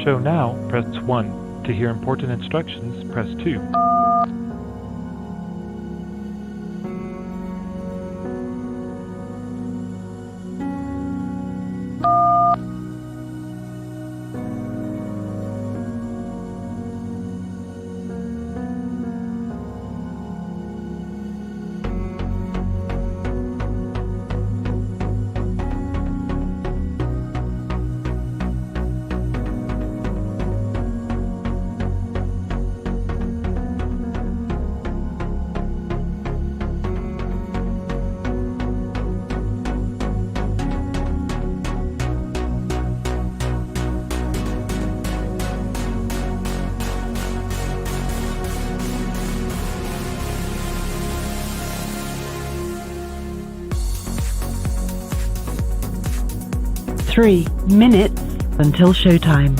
show now, press 1. To hear important instructions, press 2. Three minutes until showtime.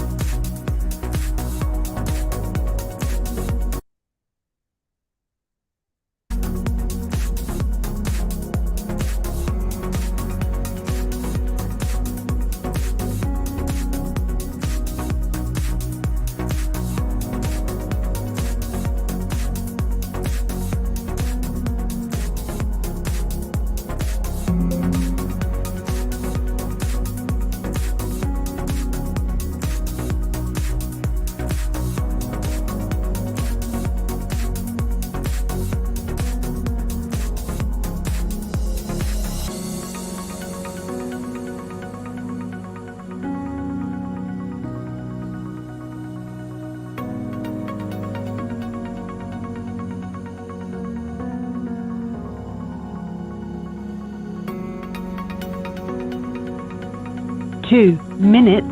Two minutes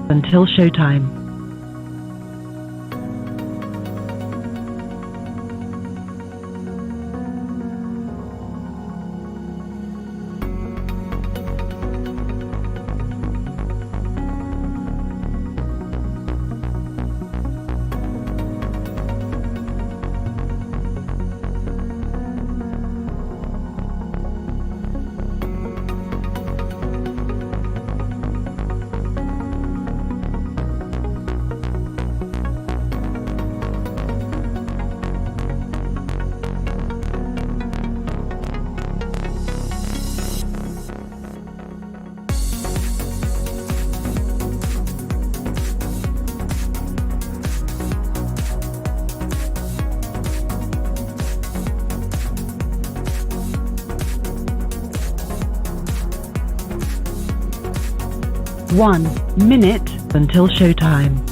until showtime. One minute until showtime.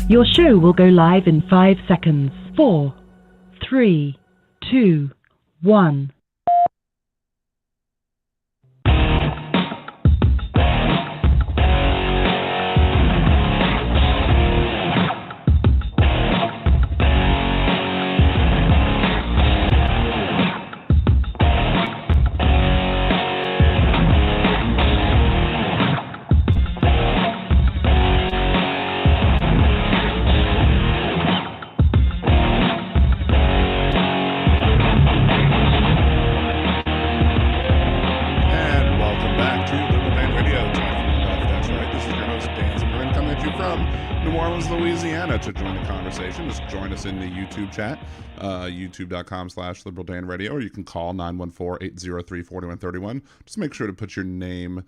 Your show will go live in 5 seconds. 4, 3, 2, 1. From New Orleans, Louisiana to join the conversation. Just join us in the YouTube chat, youtube.com/LiberalDanRadio, or you can call 914-803-4131. Just make sure to put your name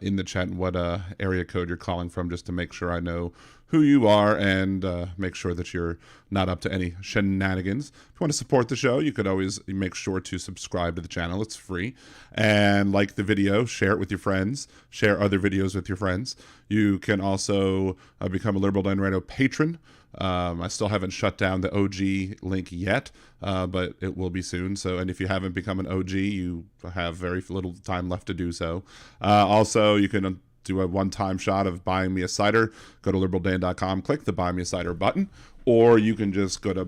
in the chat and what area code you're calling from, just to make sure I know who you are and make sure that you're not up to any shenanigans. If you want to support the show, you could always make sure to subscribe to the channel. It's free. And like the video, share it with your friends, share other videos with your friends. You can also become a Liberal Dan Radio patron. I still haven't shut down the OG link yet, but it will be soon. So, and if you haven't become an OG, you have very little time left to do so. Also, you can do a one-time shot of buying me a cider. Go to liberaldan.com, click the buy me a cider button, or you can just go to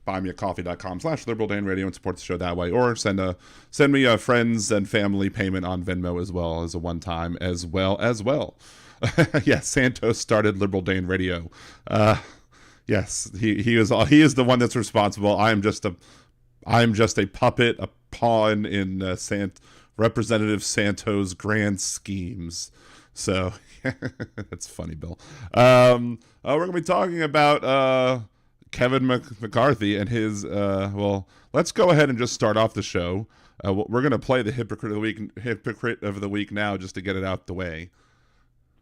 buymeacoffee.com/liberaldanradio and support the show that way, or send me a friends and family payment on Venmo as well as a one-time as well. Yeah, Santos started Liberal Dan Radio. Yes, he is the one that's responsible. I'm just a puppet, a pawn in Representative Santos' grand schemes. So that's funny, Bill. We're going to be talking about Kevin McCarthy and his. Well, let's go ahead and just start off the show. We're going to play the hypocrite of the week now, just to get it out the way.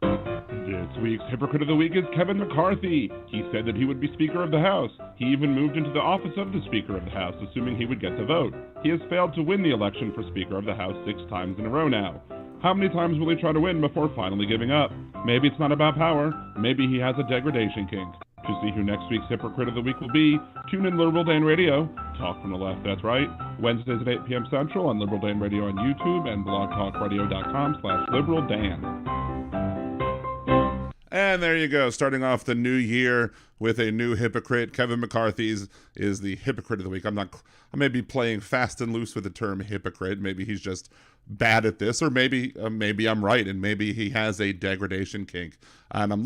This week's Hypocrite of the Week is Kevin McCarthy. He said that he would be Speaker of the House. He even moved into the office of the Speaker of the House, assuming he would get the vote. He has failed to win the election for Speaker of the House 6 times in a row now. How many times will he try to win before finally giving up? Maybe it's not about power. Maybe he has a degradation kink. To see who next week's Hypocrite of the Week will be, tune in Liberal Dan Radio. Talk from the left, that's right. Wednesdays at 8 p.m. Central on Liberal Dan Radio on YouTube and blogtalkradio.com/LiberalDan. And there you go, starting off the new year with a new hypocrite. Kevin McCarthy's is the Hypocrite of the Week. I may be playing fast and loose with the term hypocrite. Maybe he's just bad at this, or maybe I'm right, and maybe he has a degradation kink. And I'm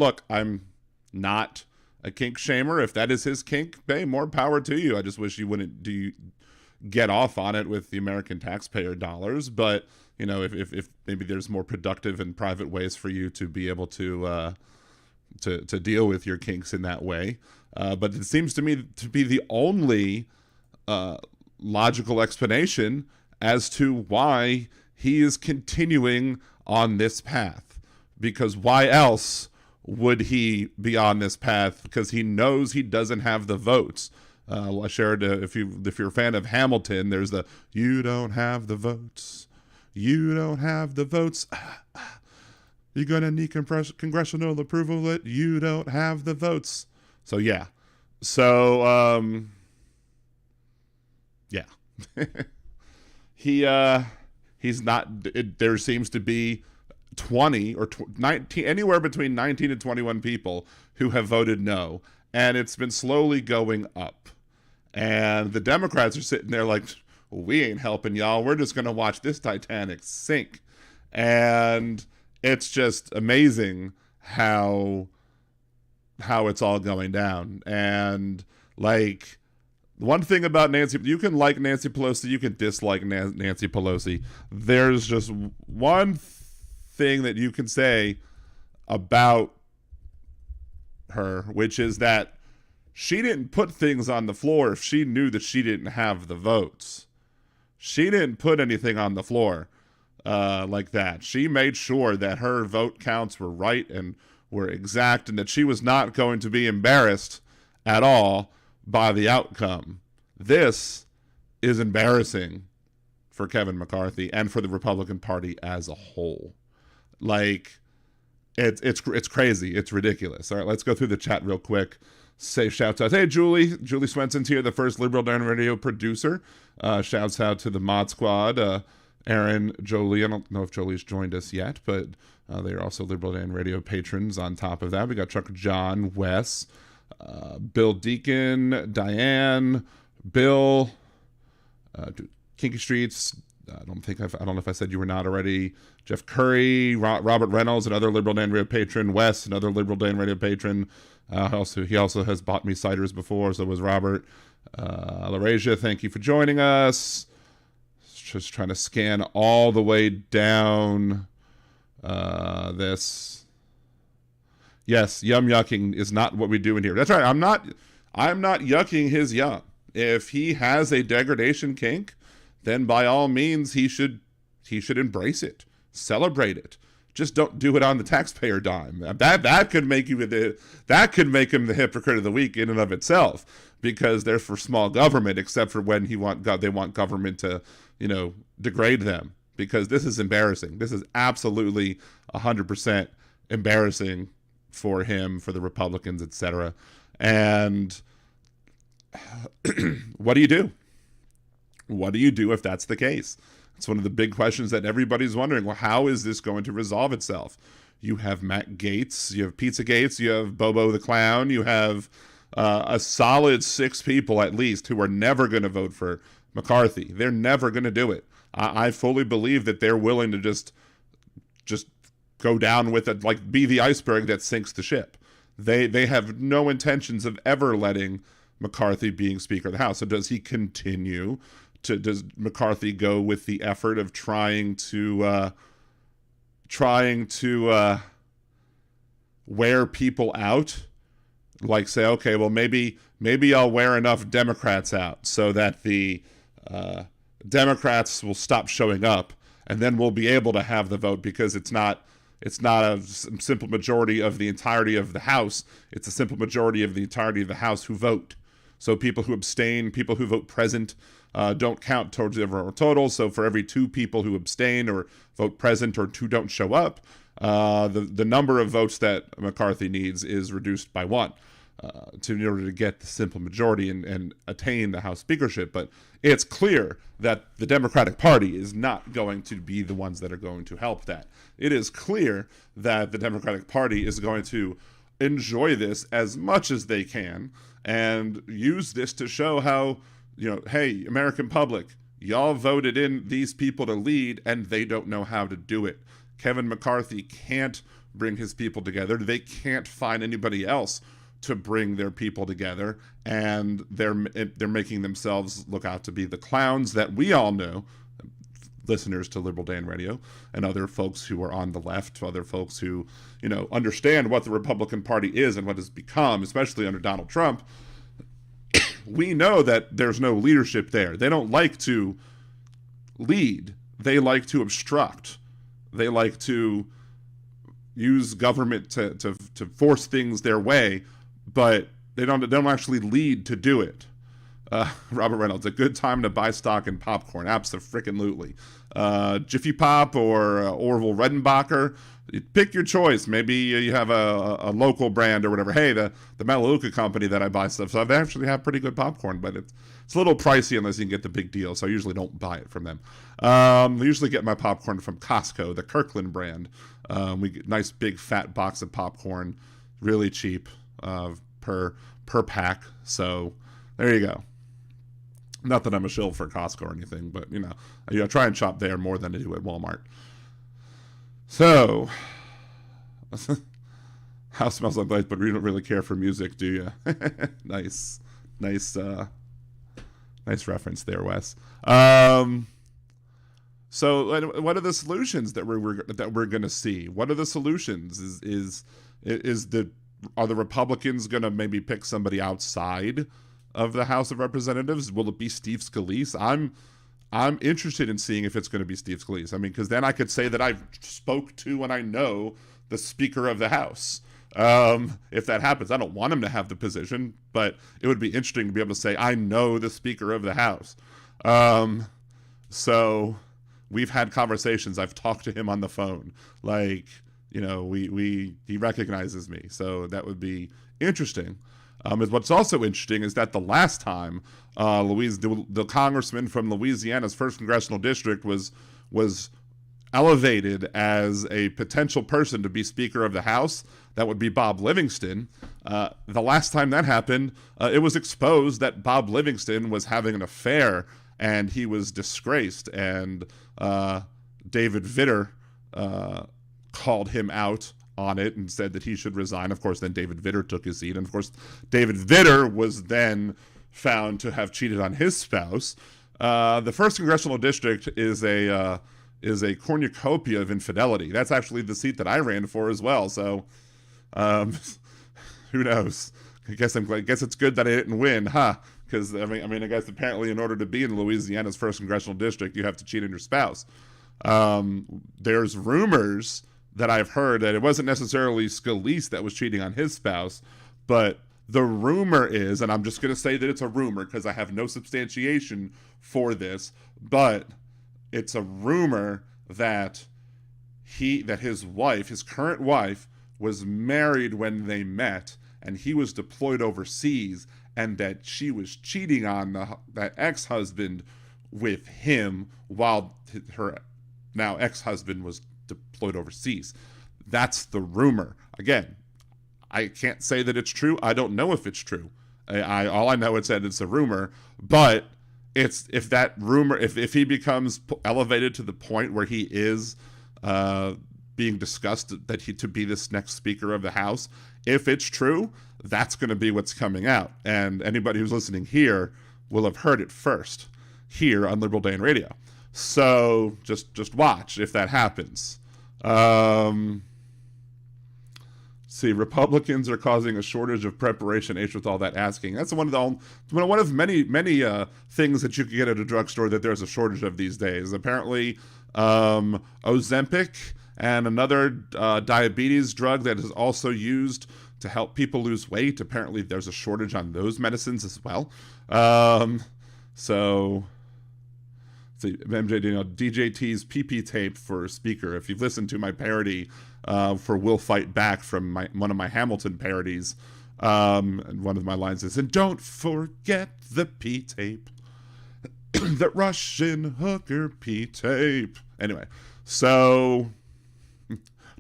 not a kink shamer. If that is his kink, hey, more power to you. I just wish you wouldn't get off on it with the American taxpayer dollars. But you know, if maybe there's more productive and private ways for you to be able to deal with your kinks in that way. But it seems to me to be the only logical explanation as to why he is continuing on this path. Because why else would he be on this path? Because he knows he doesn't have the votes. I shared, if you're a fan of Hamilton, there's the, you don't have the votes. You don't have the votes. You're going to need congressional approval, but you don't have the votes. So, yeah. So, yeah. He's not, there seems to be 20 or 19, anywhere between 19 and 21 people who have voted no. And it's been slowly going up. And the Democrats are sitting there like, we ain't helping y'all. We're just going to watch this Titanic sink. And it's just amazing how it's all going down. And like, one thing about Nancy, you can like Nancy Pelosi, you can dislike Nancy Pelosi. There's just one thing that you can say about her, which is that she didn't put things on the floor if she knew that she didn't have the votes. She didn't put anything on the floor like that. She made sure that her vote counts were right and were exact, and that she was not going to be embarrassed at all by the outcome. This is embarrassing for Kevin McCarthy and for the Republican Party as a whole. Like, it's crazy. It's ridiculous. All right, let's go through the chat real quick. Say shouts out. Hey, Julie Swenson's here, the first Liberal Dan Radio producer. Shouts out to the Mod Squad. Aaron, Jolie. I don't know if Jolie's joined us yet, but they are also Liberal Dan Radio patrons on top of that. We got Trucker John, Wes, Bill Deacon, Diane, Bill, Kinky Streets. I don't know if I said you were not already. Jeff Curry, Robert Reynolds, another Liberal Dan Radio patron. Wes, another Liberal Dan Radio patron. He also has bought me ciders before, so was Robert. Laurasia, thank you for joining us. Just trying to scan all the way down this. Yes, yum yucking is not what we do in here. That's right. I'm not yucking his yum. If he has a degradation kink, then by all means he should embrace it, celebrate it. Just don't do it on the taxpayer dime. That could make him the hypocrite of the week in and of itself, because they're for small government, except for when they want government to, degrade them. Because this is embarrassing. This is absolutely 100% embarrassing for him, for the Republicans, etc. And what do you do? What do you do if that's the case? It's one of the big questions that everybody's wondering. Well, how is this going to resolve itself? You have Matt Gaetz, you have Pizza Gates, you have Bobo the Clown, you have a solid 6 people at least who are never going to vote for McCarthy. They're never going to do it. I fully believe that they're willing to just go down with it, like be the iceberg that sinks the ship. They have no intentions of ever letting McCarthy being Speaker of the House. So does McCarthy go with the effort of trying to wear people out? Like say, okay, well maybe I'll wear enough Democrats out so that the Democrats will stop showing up, and then we'll be able to have the vote, because it's not a simple majority of the entirety of the House. It's a simple majority of the entirety of the House who vote. So people who abstain, people who vote present, don't count towards the overall total. So for every 2 people who abstain or vote present or 2 don't show up, the number of votes that McCarthy needs is reduced by 1 in order to get the simple majority and attain the House speakership. But it's clear that the Democratic Party is not going to be the ones that are going to help that. It is clear that the Democratic Party is going to enjoy this as much as they can and use this to show how, hey, American public, y'all voted in these people to lead and they don't know how to do it. Kevin McCarthy can't bring his people together. They can't find anybody else to bring their people together, and they're making themselves look out to be the clowns that we all know, listeners to Liberal Dan Radio, and other folks who are on the left, other folks who, understand what the Republican Party is and what it's become, especially under Donald Trump. We know that there's no leadership there. They don't like to lead. They like to obstruct. They like to use government to force things their way, but they don't actually lead to do it. Robert Reynolds, a good time to buy stock in popcorn. Abso-frickin-lutely. Jiffy Pop or Orville Redenbacher, pick your choice. Maybe you have a local brand or whatever. Hey, the Melaleuca company that I buy stuff, so they actually have pretty good popcorn, but it's a little pricey unless you can get the big deal, so I usually don't buy it from them. I usually get my popcorn from Costco, the Kirkland brand. We get a nice big fat box of popcorn, really cheap per pack, so there you go. Not that I'm a shill for Costco or anything, but I try and shop there more than I do at Walmart. So, house smells like life, but we don't really care for music, do you? Nice reference there, Wes. So, what are the solutions that we're going to see? What are the solutions? Are the Republicans going to maybe pick somebody outside of the House of Representatives? Will it be Steve Scalise? I'm interested in seeing if it's going to be Steve Scalise. I mean, because then I could say that I've spoke to and I know the Speaker of the House. If that happens, I don't want him to have the position, but it would be interesting to be able to say, I know the Speaker of the House. So we've had conversations. I've talked to him on the phone. Like, he recognizes me. So that would be interesting. What's also interesting is that the last time the congressman from Louisiana's 1st Congressional District was elevated as a potential person to be Speaker of the House, that would be Bob Livingston. The last time that happened, it was exposed that Bob Livingston was having an affair and he was disgraced, and David Vitter called him out on it and said that he should resign. Of course, then David Vitter took his seat, and of course, David Vitter was then found to have cheated on his spouse. The 1st Congressional District is a cornucopia of infidelity. That's actually the seat that I ran for as well. So Who knows? I guess it's good that I didn't win, huh? Because I guess apparently in order to be in Louisiana's first congressional district, you have to cheat on your spouse. There's rumors that I've heard that it wasn't necessarily Scalise that was cheating on his spouse, but the rumor is, and I'm just going to say that it's a rumor because I have no substantiation for this, but it's a rumor that his current wife, was married when they met, and he was deployed overseas, and that she was cheating on that ex-husband with him while her now ex-husband was deployed overseas. That's the rumor. Again, I can't say that it's true. I don't know if it's true. All I know is that it's a rumor, but if he becomes elevated to the point where he is being discussed to be this next Speaker of the House, if it's true, that's going to be what's coming out. And anybody who's listening here will have heard it first here on Liberal Day and Radio. So just watch if that happens. See, Republicans are causing a shortage of preparation H with all that asking. That's one of many things that you can get at a drugstore that there's a shortage of these days. Apparently, Ozempic and another diabetes drug that is also used to help people lose weight. Apparently, there's a shortage on those medicines as well. So, see, DJT's PP tape for Speaker. If you've listened to my parody for "We'll Fight Back" from one of my Hamilton parodies, and one of my lines is, "And don't forget the P tape, that Russian hooker P tape." Anyway, so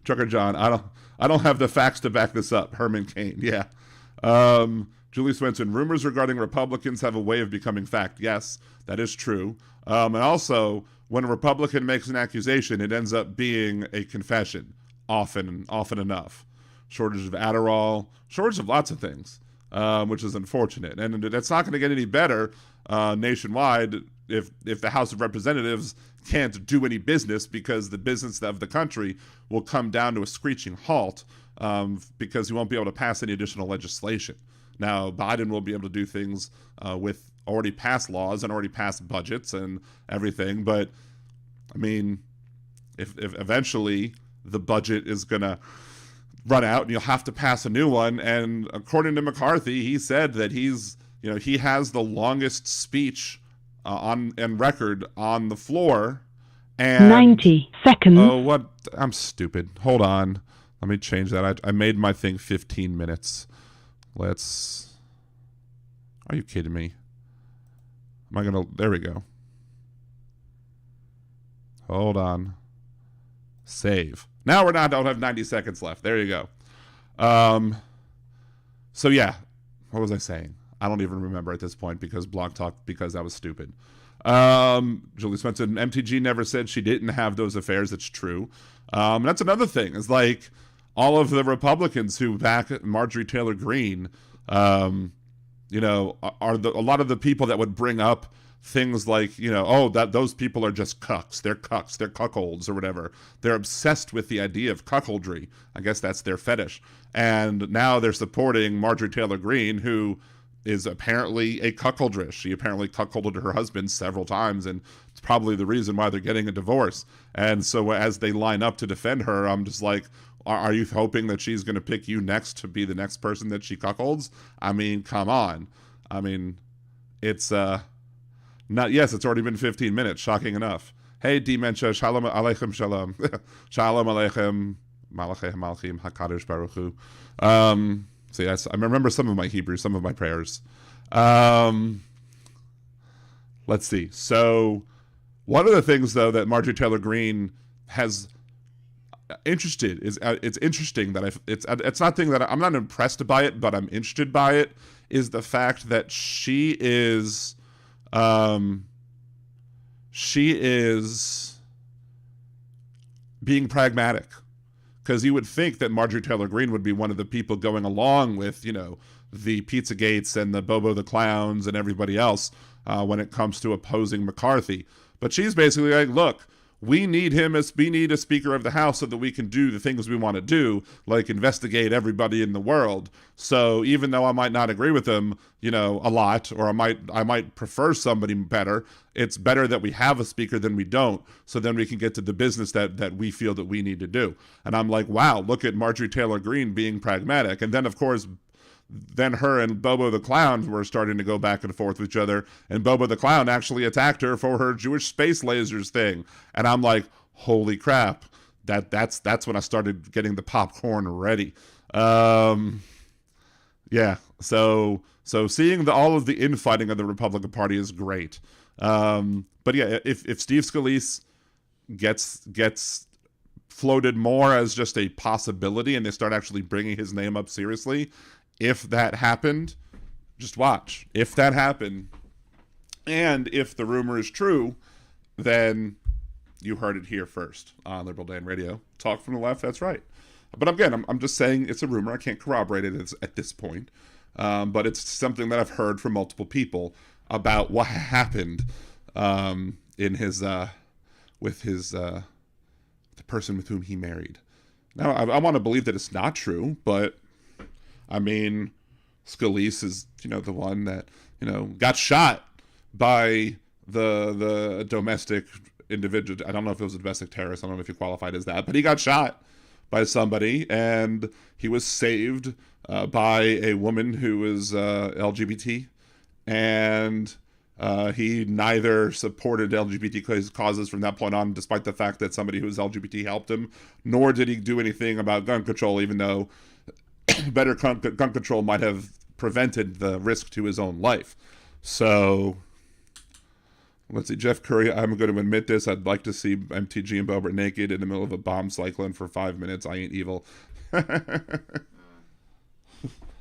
Trucker John, I don't have the facts to back this up. Herman Cain, yeah. Julie Swenson, rumors regarding Republicans have a way of becoming fact. Yes, that is true. And also, when a Republican makes an accusation, it ends up being a confession, often enough. Shortage of Adderall, shortage of lots of things, which is unfortunate. And that's not going to get any better nationwide if the House of Representatives can't do any business, because the business of the country will come down to a screeching halt because you won't be able to pass any additional legislation. Now, Biden will be able to do things with already passed laws and already passed budgets and everything. But, I mean, if eventually the budget is going to run out and you'll have to pass a new one. And according to McCarthy, he said that he has the longest speech on record on the floor. And 90 seconds. Oh, what? I'm stupid. Hold on. Let me change that. I made my thing 15 minutes. Are you kidding me? There we go. Hold on. Save. Now don't have 90 seconds left. There you go. So yeah, what was I saying? I don't even remember at this point because I was stupid. Julie Spencer, MTG never said she didn't have those affairs. It's true. And that's another thing, is like all of the Republicans who back Marjorie Taylor Greene, are a lot of the people that would bring up things like, that those people are just cucks. They're cucks. They're cuckolds or whatever. They're obsessed with the idea of cuckoldry. I guess that's their fetish. And now they're supporting Marjorie Taylor Greene, who is apparently a cuckoldress. She apparently cuckolded her husband several times, and it's probably the reason why they're getting a divorce. And so as they line up to defend her, I'm just like, are you hoping that she's going to pick you next to be the next person that she cuckolds? I mean, come on. I mean, it's it's already been 15 minutes, shocking enough. Hey, Dementia, Shalom Aleichem Shalom. Shalom Aleichem, Malachim Malachim, HaKadosh Baruch Hu. So yes, I remember some of my Hebrew, some of my prayers. Let's see. So one of the things, though, that Marjorie Taylor Greene has interested is it's interesting that it's not thing that I'm not impressed by it, but I'm interested by it, is the fact that she is being pragmatic. Because you would think that Marjorie Taylor Greene would be one of the people going along with, the Pizzagates and the Bobo the Clowns and everybody else when it comes to opposing McCarthy. But she's basically like, look, we need a Speaker of the House so that we can do the things we want to do, like investigate everybody in the world. So even though I might not agree with him, a lot, or I might prefer somebody better, it's better that we have a speaker than we don't, so then we can get to the business that we feel that we need to do. And I'm like, wow, look at Marjorie Taylor Greene being pragmatic. And then, of course, her and Bobo the Clown were starting to go back and forth with each other, and Bobo the Clown actually attacked her for her Jewish space lasers thing. And I'm like, holy crap, that's when I started getting the popcorn ready. Yeah, so seeing all of the infighting of the Republican Party is great. But yeah, if Steve Scalise gets floated more as just a possibility and they start actually bringing his name up seriously, if that happened, just watch. If that happened, and if the rumor is true, then you heard it here first on Liberal Dan Radio. Talk from the left, that's right. But again, I'm just saying it's a rumor. I can't corroborate it at this point. But it's something that I've heard from multiple people about what happened in his with his the person with whom he married. Now, I want to believe that it's not true, but I mean, Scalise is, the one that, got shot by the domestic individual. I don't know if it was a domestic terrorist. I don't know if he qualified as that, but he got shot by somebody, and he was saved by a woman who was LGBT, and he neither supported LGBT causes from that point on, despite the fact that somebody who was LGBT helped him, nor did he do anything about gun control, even though better gun control might have prevented the risk to his own life. So, let's see. Jeff Curry, I'm going to admit this. I'd like to see MTG and Bobert naked in the middle of a bomb cyclone for 5 minutes. I ain't evil.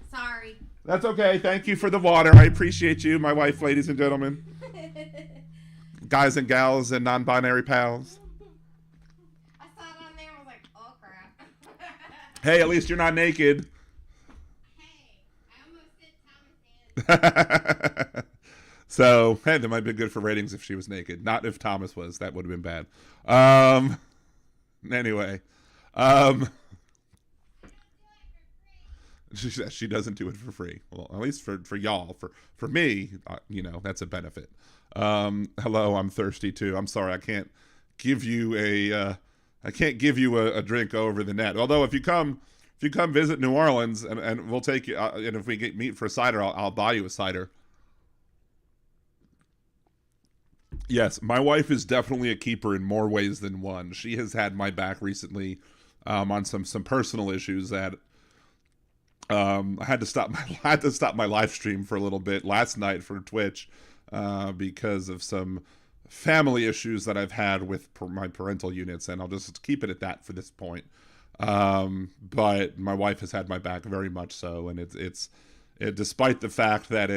Sorry. That's okay. Thank you for the water. I appreciate you, my wife, ladies and gentlemen. Guys and gals and non-binary pals. I saw it on there and was like, oh crap. Hey, at least you're not naked. Hey, I almost said Thomas. So, hey, that might be good for ratings if she was naked. Not if Thomas was. That would have been bad. Anyway. She doesn't do it for free. Well, at least for y'all. For me, that's a benefit. Hello, I'm thirsty too. I'm sorry, I can't give you a drink over the net. Although if you come visit New Orleans and we'll take you, and if we meet for cider, I'll buy you a cider. Yes, my wife is definitely a keeper in more ways than one. She has had my back recently on some personal issues that I had to stop my live stream for a little bit last night for Twitch because of some family issues that I've had with my parental units, and I'll just keep it at that for this point. But my wife has had my back very much so, and it's despite the fact that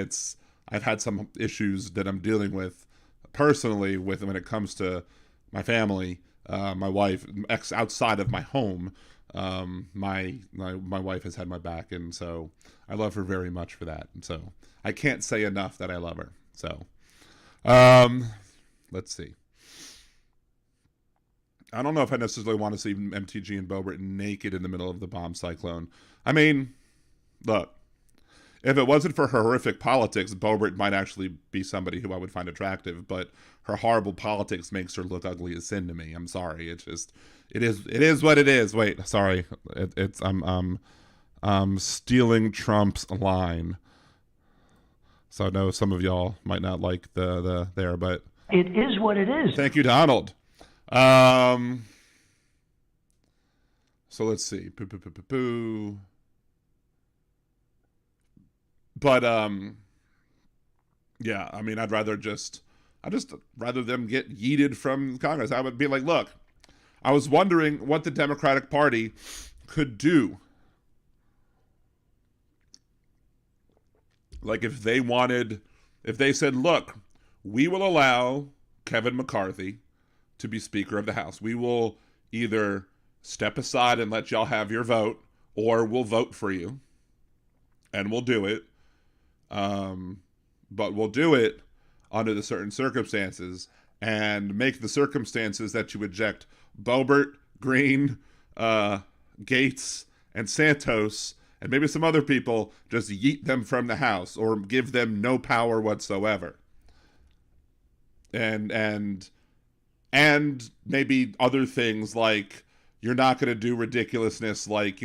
I've had some issues that I'm dealing with personally with when it comes to my family, my wife, outside of my home, my wife has had my back, and so I love her very much for that. And so I can't say enough that I love her. So, let's see. I don't know if I necessarily want to see MTG and Bobert naked in the middle of the bomb cyclone. I mean, look, if it wasn't for her horrific politics, Bobert might actually be somebody who I would find attractive, but her horrible politics makes her look ugly as sin to me. I'm sorry. It is what it is. Wait, sorry. I'm stealing Trump's line. So I know some of y'all might not like the there, but it is what it is. Thank you, Donald. So let's see. But yeah, I mean, I'd just rather them get yeeted from Congress. I would be like, look, I was wondering what the Democratic Party could do. Like if they said, look, we will allow Kevin McCarthy to be Speaker of the House. We will either step aside and let y'all have your vote, or we'll vote for you, and we'll do it. But we'll do it under the certain circumstances, and make the circumstances that you eject Boebert, Green, Gates, and Santos, and maybe some other people, just yeet them from the House or give them no power whatsoever. And maybe other things like you're not going to do ridiculousness like,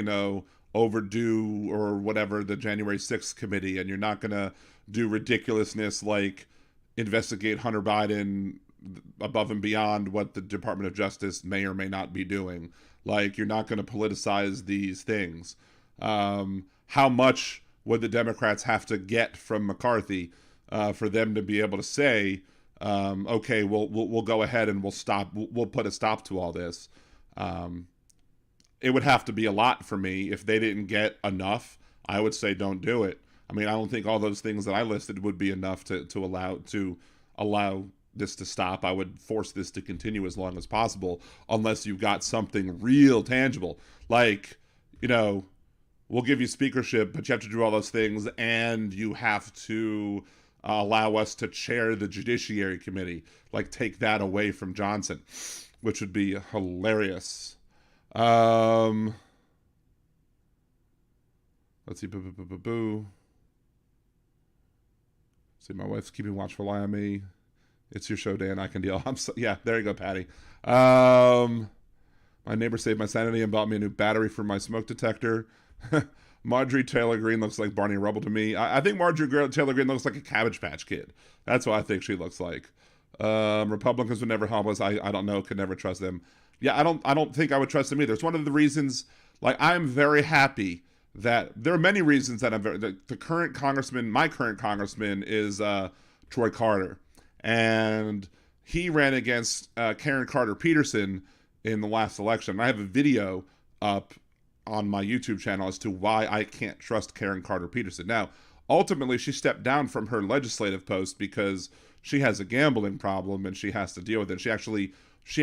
overdue or whatever the January 6th committee, and you're not going to do ridiculousness like investigate Hunter Biden above and beyond what the Department of Justice may or may not be doing. Like, you're not going to politicize these things. How much would the Democrats have to get from McCarthy for them to be able to say, okay, we'll go ahead and we'll put a stop to all this? It would have to be a lot for me. If they didn't get enough, I would say don't do it. I mean, I don't think all those things that I listed would be enough to allow this to stop. I would force this to continue as long as possible, unless you've got something real tangible. Like, we'll give you speakership, but you have to do all those things, and you have to allow us to chair the Judiciary Committee. Like, take that away from Johnson, which would be hilarious. Let's see. Boo. See, my wife's keeping watchful eye on me. It's your show, Dan. I can deal. Yeah, there you go, Patty. My neighbor saved my sanity and bought me a new battery for my smoke detector. Marjorie Taylor Greene looks like Barney Rubble to me. I think Marjorie Taylor Greene looks like a Cabbage Patch Kid. That's what I think she looks like. Republicans would never help us. I don't know. Could never trust them. Yeah, I don't think I would trust them either. It's one of the reasons. Like, I'm very happy that there are many reasons that the current congressman, my current congressman, is Troy Carter, and he ran against Karen Carter Peterson in the last election. I have a video up on my YouTube channel as to why I can't trust Karen Carter Peterson. Now, ultimately, she stepped down from her legislative post because she has a gambling problem and she has to deal with it. She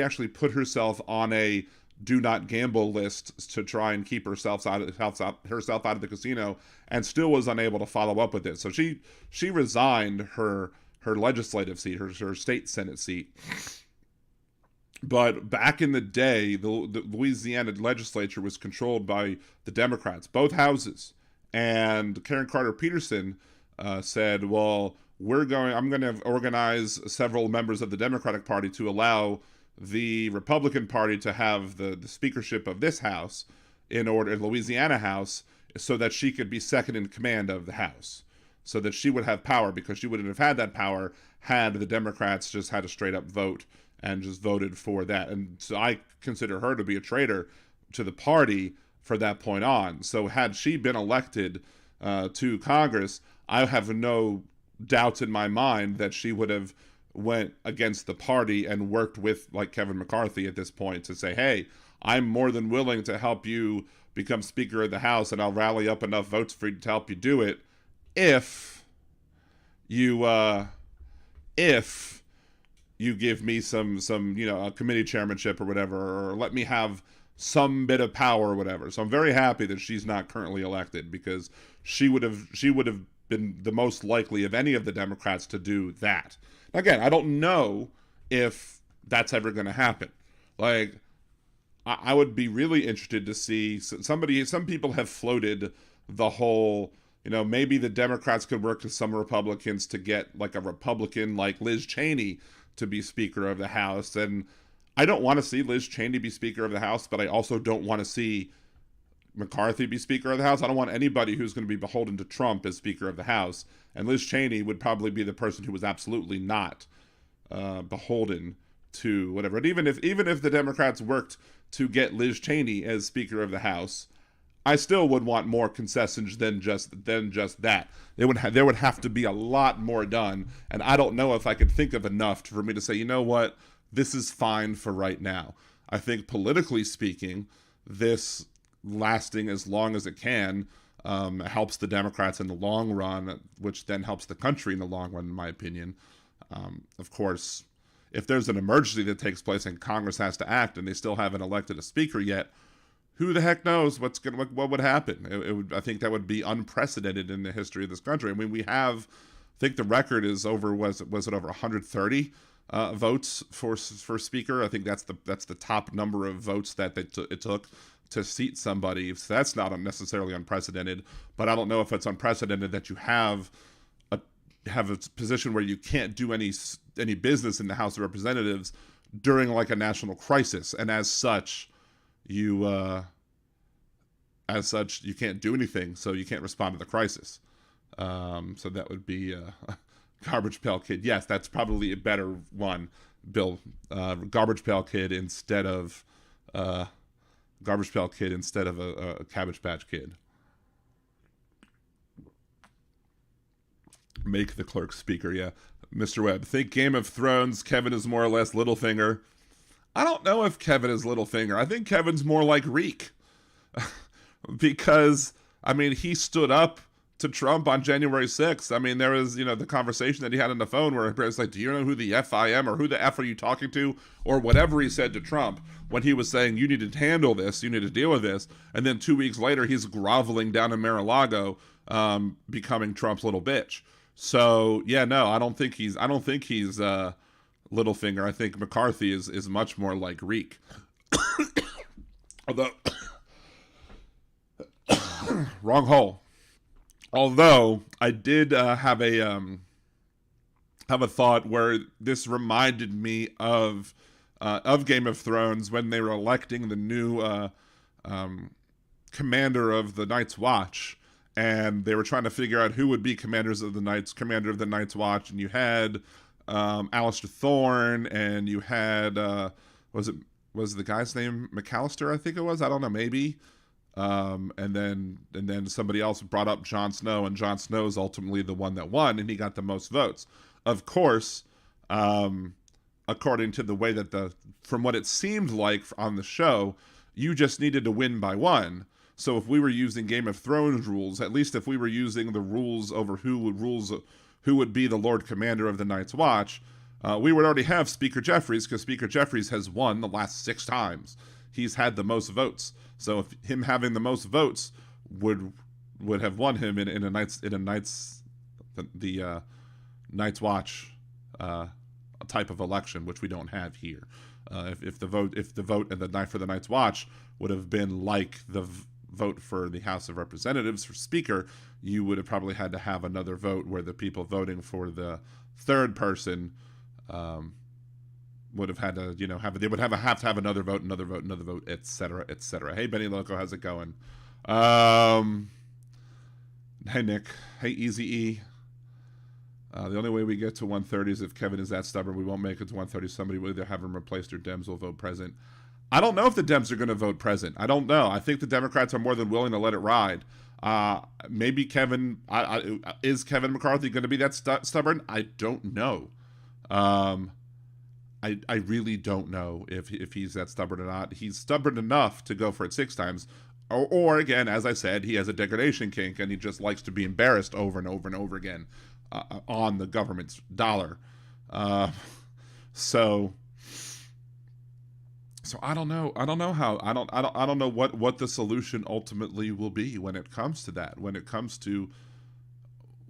actually put herself on a do not gamble list to try and keep herself out of the casino, and still was unable to follow up with it. So she resigned her legislative seat, her state Senate seat. But back in the day, the Louisiana legislature was controlled by the Democrats, both houses. And Karen Carter Peterson said, well, I'm going to organize several members of the Democratic Party to allow the Republican Party to have the speakership of this House in Louisiana House, so that she could be second in command of the House, so that she would have power, because she wouldn't have had that power had the Democrats just had a straight up vote and just voted for that. And so I consider her to be a traitor to the party for that point on. So had she been elected to Congress, I have no doubts in my mind that she would have went against the party and worked with, like, Kevin McCarthy at this point to say, hey, I'm more than willing to help you become Speaker of the House, and I'll rally up enough votes for you to help you do it if you give me some a committee chairmanship or whatever, or let me have some bit of power or whatever. So I'm very happy that she's not currently elected, because she would have been the most likely of any of the Democrats to do that. Again, I don't know if that's ever going to happen. Like, I would be really interested to see some people have floated the whole, maybe the Democrats could work with some Republicans to get like a Republican like Liz Cheney to be Speaker of the House. And I don't want to see Liz Cheney be Speaker of the House, but I also don't want to see McCarthy be Speaker of the House. I don't want anybody who's going to be beholden to Trump as Speaker of the House. And Liz Cheney would probably be the person who was absolutely not beholden to whatever. And even if the Democrats worked to get Liz Cheney as Speaker of the House, I still would want more concessions than just that. There would have to be a lot more done, and I don't know if I could think of enough for me to say, you know what, this is fine for right now. I think politically speaking, this lasting as long as it can helps the Democrats in the long run, which then helps the country in the long run, in my opinion. Of course, if there's an emergency that takes place and Congress has to act and they still haven't elected a speaker yet, who the heck knows what would happen? I think that would be unprecedented in the history of this country. I mean, I think the record is over, was it over 130 votes for speaker. I think that's the top number of votes that it took to seat somebody. So that's not necessarily unprecedented, but I don't know if it's unprecedented that you have a position where you can't do any business in the House of Representatives during like a national crisis, and as such you can't do anything, so you can't respond to the crisis. So that would be Garbage Pail Kid. Yes, that's probably a better one, Bill. Garbage Pail Kid instead of a Cabbage Patch Kid. Make the clerk speaker, yeah. Mr. Webb, think Game of Thrones, Kevin is more or less Littlefinger. I don't know if Kevin is Littlefinger. I think Kevin's more like Reek. Because, I mean, he stood up to Trump on January 6th. I mean, there was, the conversation that he had on the phone where it was like, do you know who the F I am, or who the F are you talking to, or whatever he said to Trump when he was saying, you need to handle this, you need to deal with this. And then 2 weeks later, he's groveling down in Mar-a-Lago, becoming Trump's little bitch. So yeah, no, I don't think he's Littlefinger. I think McCarthy is much more like Reek. Although wrong hole. Although I did have a thought where this reminded me of Game of Thrones when they were electing the new commander of the Night's Watch. And they were trying to figure out who would be commander of the Night's Watch. And you had Alistair Thorne, and you had was the guy's name McAllister? I think it was. I don't know, maybe. And then somebody else brought up Jon Snow, and Jon Snow is ultimately the one that won, and he got the most votes. Of course, according to the way that from what it seemed like on the show, you just needed to win by one. So if we were using Game of Thrones rules, at least if we were using the rules over who would be the Lord Commander of the Night's Watch, we would already have Speaker Jeffries, because Speaker Jeffries has won the last 6 times. He's had the most votes. So if him having the most votes would have won him in a Night's Watch type of election, which we don't have here. If the vote in the night for the Night's Watch would have been like the vote for the House of Representatives for Speaker, you would have probably had to have another vote where the people voting for the third person would have had to, they would have to have another vote, etc., etc. Hey, Benny Loco, how's it going? Hey, Nick. Hey, Easy E. The only way we get to 130 is if Kevin is that stubborn. We won't make it to 130. Somebody will either have him replaced or Dems will vote present. I don't know if the Dems are going to vote present. I don't know. I think the Democrats are more than willing to let it ride. Maybe Kevin... is Kevin McCarthy going to be that stubborn? I don't know. I really don't know if he's that stubborn or not. He's stubborn enough to go for it 6 times. Or again, as I said, he has a degradation kink, and he just likes to be embarrassed over and over and over again on the government's dollar. So I don't know. I don't know how. I don't know what the solution ultimately will be when it comes to that. When it comes to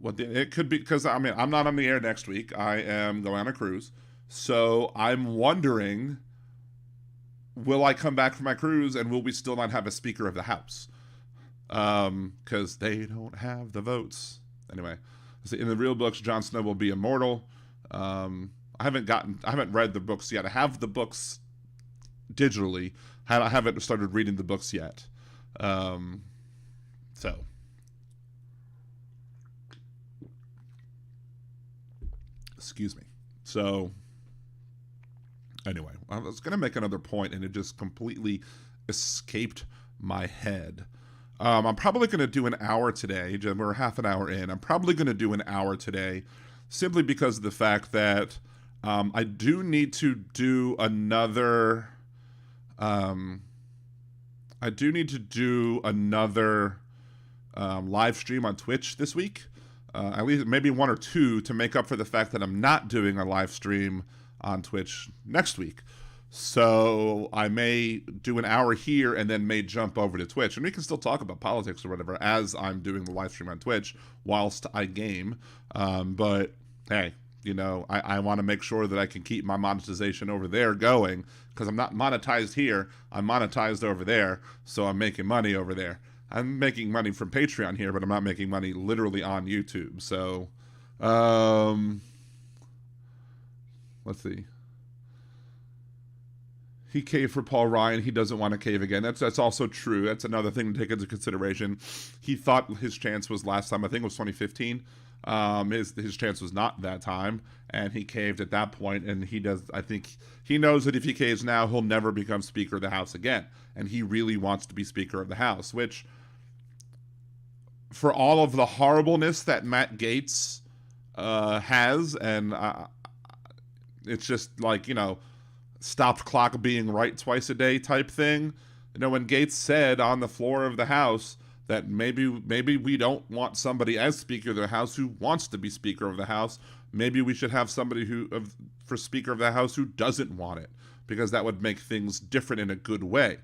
it could be, because I'm not on the air next week. I am going on a cruise, so I'm wondering, will I come back from my cruise and will we still not have a Speaker of the House? Because they don't have the votes. Anyway, in the real books, Jon Snow will be immortal. I haven't read the books yet. I have the books digitally. I haven't started reading the books yet. So excuse me. So anyway, I was going to make another point and it just completely escaped my head. I'm probably going to do an hour today. We're half an hour in. I'm probably going to do an hour today simply because of the fact that I do need to do another live stream on Twitch this week. At least maybe 1 or 2 to make up for the fact that I'm not doing a live stream on Twitch next week. So I may do an hour here and then may jump over to Twitch. And we can still talk about politics or whatever as I'm doing the live stream on Twitch whilst I game. But hey, You know, I want to make sure that I can keep my monetization over there going, because I'm not monetized here. I'm monetized over there, so I'm making money over there. I'm making money from Patreon here, but I'm not making money literally on YouTube. So, let's see. He caved for Paul Ryan. He doesn't want to cave again. That's also true. That's another thing to take into consideration. He thought his chance was last time. I think it was 2015. His chance was not that time, and he caved at that point. And he does. I think he knows that if he caves now, he'll never become Speaker of the House again. And he really wants to be Speaker of the House, which, for all of the horribleness that Matt Gaetz has, and it's just like, you know, stopped clock being right twice a day type thing. You know, when Gaetz said on the floor of the House that maybe we don't want somebody as Speaker of the House who wants to be Speaker of the House. Maybe we should have somebody for Speaker of the House who doesn't want it, because that would make things different in a good way.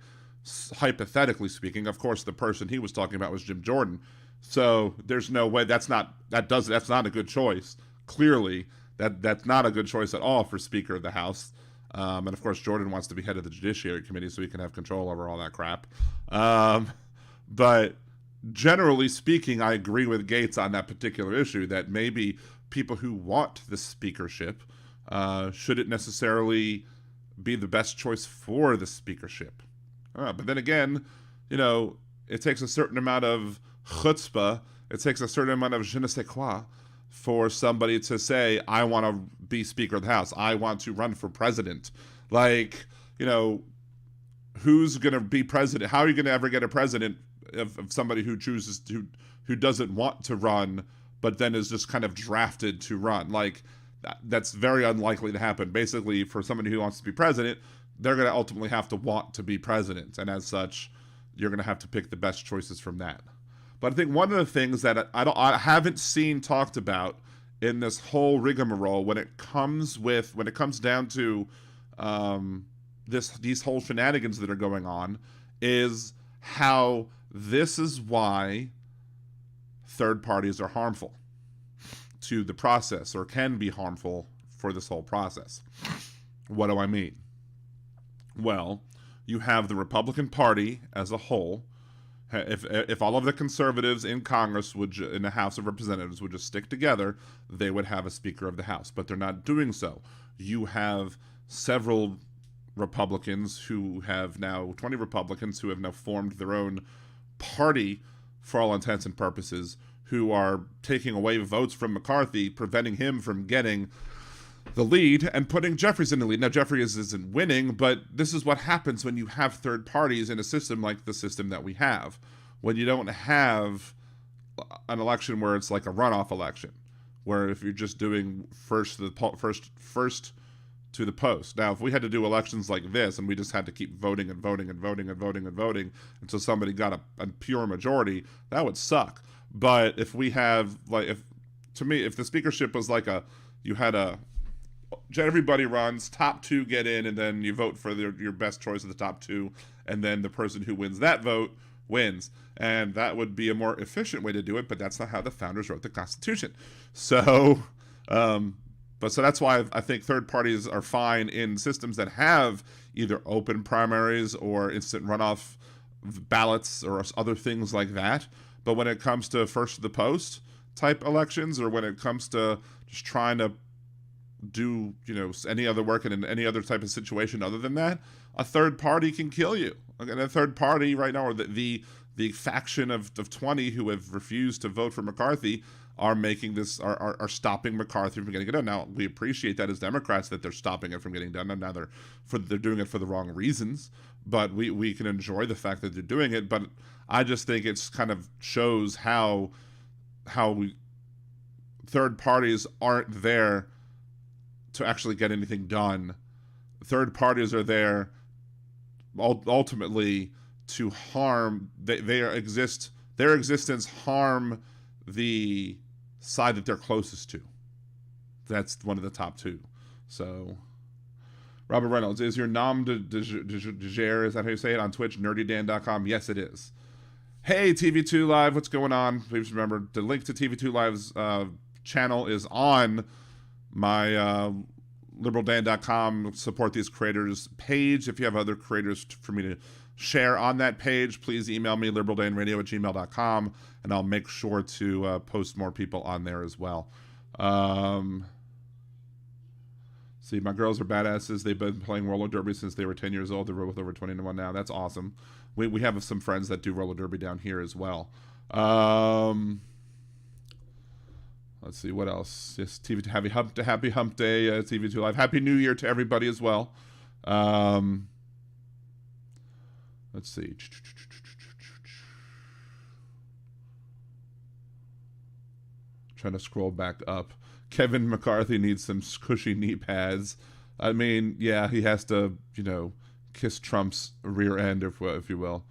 Hypothetically speaking, of course, the person he was talking about was Jim Jordan. So there's no way that's not a good choice. Clearly, that's not a good choice at all for Speaker of the House. And of course, Jordan wants to be head of the Judiciary Committee so he can have control over all that crap. But generally speaking, I agree with Gaetz on that particular issue, that maybe people who want the speakership shouldn't necessarily be the best choice for the speakership. But then again, you know, it takes a certain amount of chutzpah, it takes a certain amount of je ne sais quoi for somebody to say, I want to be Speaker of the House. I want to run for president. Like, you know, who's going to be president? How are you going to ever get a president of somebody who chooses who doesn't want to run, but then is just kind of drafted to run? Like, that's very unlikely to happen. Basically, for somebody who wants to be president, they're going to ultimately have to want to be president. And as such, you're going to have to pick the best choices from that. But I think one of the things that I haven't seen talked about in this whole rigmarole when it comes down to these whole shenanigans that are going on is how this is why third parties are harmful to the process, or can be harmful for this whole process. What do I mean? Well, you have the Republican Party as a whole. If all of the conservatives in Congress in the House of Representatives would just stick together, they would have a Speaker of the House. But they're not doing so. You have several Republicans who have now 20 Republicans who have now formed their own party for all intents and purposes, who are taking away votes from McCarthy, preventing him from getting the lead and putting Jeffries in the lead. Now, Jeffries isn't winning, but this is what happens when you have third parties in a system like the system that we have. When you don't have an election where it's like a runoff election, where if you're just doing first to the post. Now, if we had to do elections like this and we just had to keep voting and voting and voting and voting and voting until somebody got a pure majority, that would suck. But if we have, like, if the speakership was like everybody runs, top two get in, and then you vote for your best choice of the top two, and then the person who wins that vote wins. And that would be a more efficient way to do it, but that's not how the founders wrote the Constitution. So, so that's why I think third parties are fine in systems that have either open primaries or instant runoff ballots or other things like that. But when it comes to first to the post type elections, or when it comes to just trying to do, you know, any other work in any other type of situation other than that, a third party can kill you. And a third party right now, or the faction of 20 who have refused to vote for McCarthy, are making this, are stopping McCarthy from getting it done. Now, we appreciate that as Democrats that they're stopping it from getting done, and now they're doing it for the wrong reasons. But we can enjoy the fact that they're doing it. But I just think it's kind of shows how third parties aren't there to actually get anything done. Third parties are there ultimately to harm. Their existence harm the side that they're closest to. That's one of the top two. So, Robert Reynolds, is your nom de jour, is that how you say it, on Twitch, nerdydan.com? Yes, it is. Hey, TV2 Live, what's going on? Please remember, the link to TV2 Live's channel is on my liberaldan.com support these creators page. If you have other creators for me to share on that page, please email me liberaldanradio@gmail.com, and I'll make sure to post more people on there as well. See, my girls are badasses. They've been playing roller derby since they were 10 years old. They're both over 21 now. That's awesome. We have some friends that do roller derby down here as well. Let's see, what else? Yes, TV Happy Hump Day, TV2 Live. Happy New Year to everybody as well. Let's see. Trying to scroll back up. Kevin McCarthy needs some cushy knee pads. I mean, yeah, he has to, kiss Trump's rear end, if you will.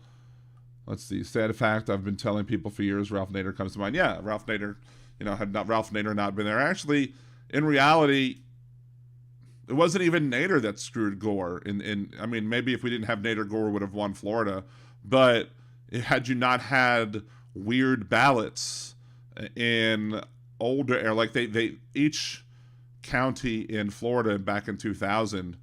Let's see. Sad fact, I've been telling people for years, Ralph Nader comes to mind. Yeah, Ralph Nader, had not Ralph Nader not been there. Actually, in reality, it wasn't even Nader that screwed Gore. I mean, maybe if we didn't have Nader, Gore would have won Florida. But had you not had weird ballots in older era, like they each county in Florida back in 2000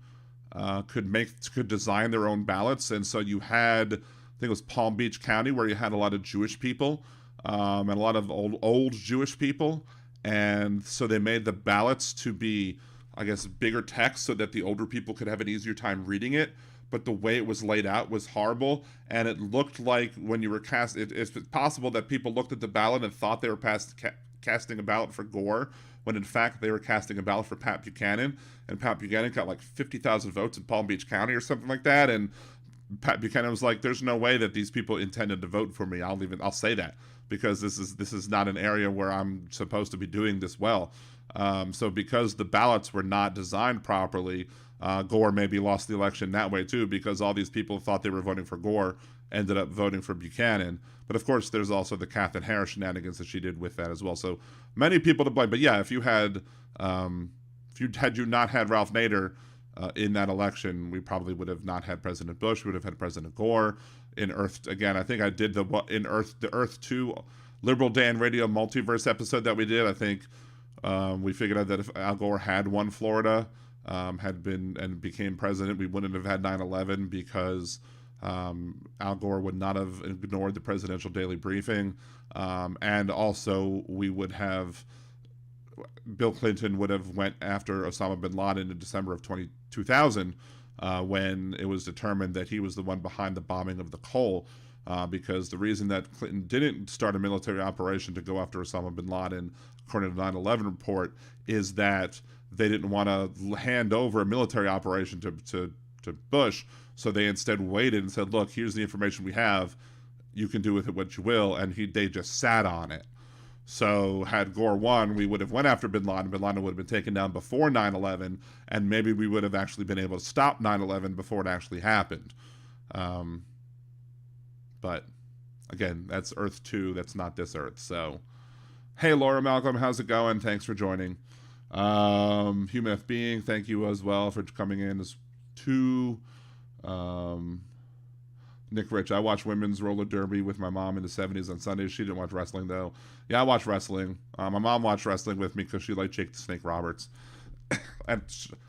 could design their own ballots, and so you had, I think it was Palm Beach County, where you had a lot of Jewish people and a lot of old Jewish people, and so they made the ballots to be, I guess, bigger text so that the older people could have an easier time reading it. But the way it was laid out was horrible, and it looked like when you were it's possible that people looked at the ballot and thought they were casting a ballot for Gore, when in fact they were casting a ballot for Pat Buchanan, and Pat Buchanan got like 50,000 votes in Palm Beach County or something like that, and Pat Buchanan was like, "There's no way that these people intended to vote for me. I'll say that, because this is not an area where I'm supposed to be doing this well." So because the ballots were not designed properly, Gore maybe lost the election that way too, because all these people thought they were voting for Gore ended up voting for Buchanan. But of course, there's also the Catherine Harris shenanigans that she did with that as well. So many people to blame. But yeah, if you not had Ralph Nader in that election, we probably would have not had President Bush. We would have had President Gore. In Earth, again, I think I did the Earth 2 Liberal Dan Radio Multiverse episode that we did. I think we figured out that if Al Gore had won Florida, had been and became president, we wouldn't have had 9/11, because Al Gore would not have ignored the presidential daily briefing, and also we would have, Bill Clinton would have went after Osama bin Laden in December of 2000, when it was determined that he was the one behind the bombing of the Cole, because the reason that Clinton didn't start a military operation to go after Osama bin Laden, according to the 9/11 report, is that they didn't want to hand over a military operation to Bush, so they instead waited and said, "Look, here's the information we have. You can do with it what you will," and they just sat on it. So had Gore won, we would have went after bin Laden. Bin Laden would have been taken down before 9/11, and maybe we would have actually been able to stop 9/11 before it actually happened. But again, that's Earth 2. That's not this Earth. So, hey, Laura Malcolm, how's it going? Thanks for joining. Human F Being, thank you as well for coming in as two. Nick Rich, I watched women's roller derby with my mom in the 70s on Sundays. She didn't watch wrestling, though. Yeah, I watched wrestling. My mom watched wrestling with me because she liked Jake the Snake Roberts. And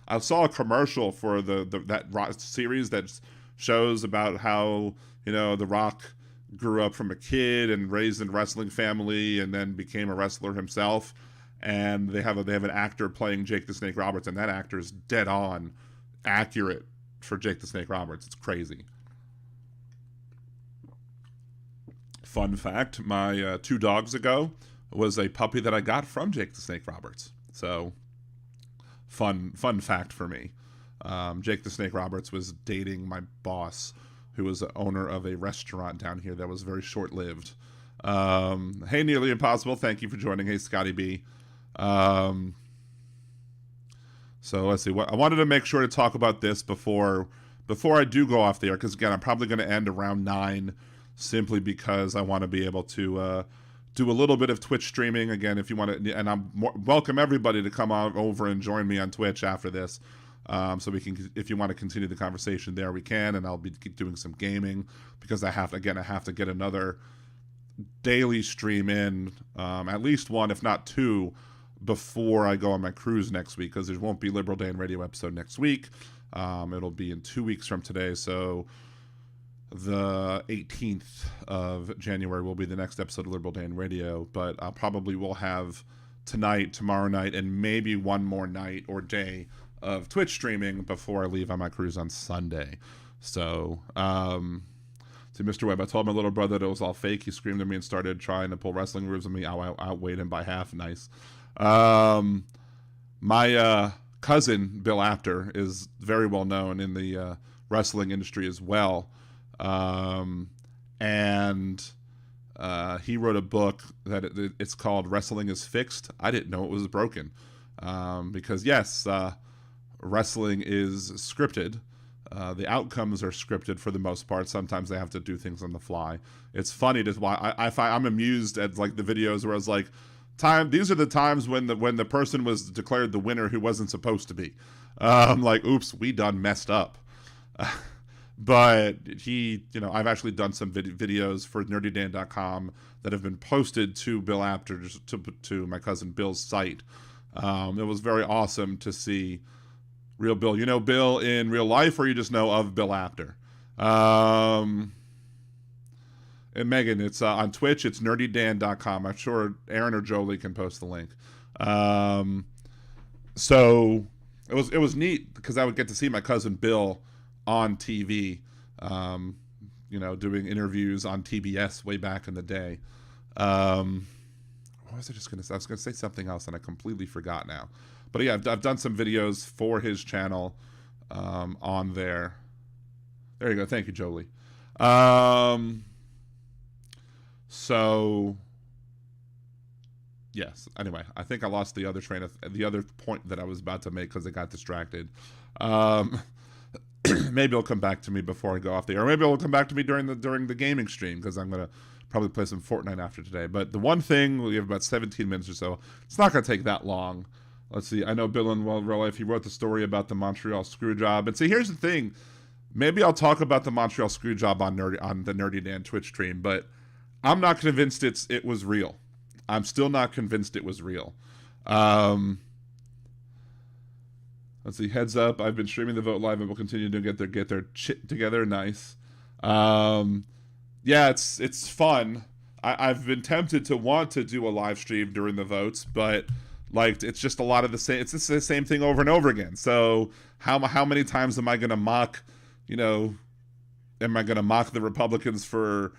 I saw a commercial for that series that shows about how, The Rock grew up from a kid and raised in a wrestling family and then became a wrestler himself. And they have an actor playing Jake the Snake Roberts, and that actor is dead on accurate for Jake the Snake Roberts. It's crazy. Fun fact, my 2 dogs ago was a puppy that I got from Jake the Snake Roberts. So, fun fact for me. Jake the Snake Roberts was dating my boss, who was the owner of a restaurant down here that was very short-lived. Hey, Nearly Impossible, thank you for joining. Hey, Scotty B. So let's see. I wanted to make sure to talk about this before I do go off the air, because again, I'm probably going to end around 9, simply because I want to be able to do a little bit of Twitch streaming again. If you want to, and welcome everybody to come on over and join me on Twitch after this. So we can, if you want to continue the conversation there, we can, and I'll be doing some gaming, because I have to get another daily stream in, at least one, if not 2, before I go on my cruise next week, because there won't be Liberal Dan Radio episode next week. It'll be in 2 weeks from today, so the 18th of January will be the next episode of Liberal Dan Radio, but I probably will have tonight, tomorrow night, and maybe one more night or day of Twitch streaming before I leave on my cruise on Sunday. So, see, Mr. Webb, I told my little brother that it was all fake. He screamed at me and started trying to pull wrestling moves on me. I outweighed him by half. Nice. My cousin, Bill Apter, is very well known in the wrestling industry as well. And he wrote a book that it's called Wrestling is Fixed. I didn't know it was broken. Because yes, wrestling is scripted. The outcomes are scripted for the most part. Sometimes they have to do things on the fly. It's funny to why I'm amused at like the videos where I was like, these are the times when the person was declared the winner who wasn't supposed to be. I'm like, oops, we done messed up. But I've actually done some videos for nerdydan.com that have been posted to Bill Apter, to my cousin Bill's site. It was very awesome to see real Bill. You know Bill in real life, or you just know of Bill Apter? And Megan, it's on Twitch. It's nerdydan.com. I'm sure Aaron or Jolie can post the link. So it was neat because I would get to see my cousin Bill on TV, doing interviews on TBS way back in the day. What was I just going to say? I was going to say something else and I completely forgot now. But yeah, I've done some videos for his channel on there. There you go. Thank you, Jolie. So yes. Anyway, I think I lost the other point that I was about to make because I got distracted. Maybe it'll come back to me before I go off the air. Or maybe it'll come back to me during the gaming stream, because I'm going to probably play some Fortnite after today. But the one thing, we have about 17 minutes or so. It's not going to take that long. Let's see. I know Bill in real life, he wrote the story about the Montreal screw job. And see, here's the thing. Maybe I'll talk about the Montreal screw job on the Nerdy Dan Twitch stream, but I'm not convinced it was real. I'm still not convinced it was real. Let's see. Heads up. I've been streaming the vote live and will continue to get their shit together. Nice. Yeah, it's fun. I've been tempted to want to do a live stream during the votes, but like it's just a lot of the same. It's just the same thing over and over again. So how many times am I going to mock? Am I going to mock the Republicans for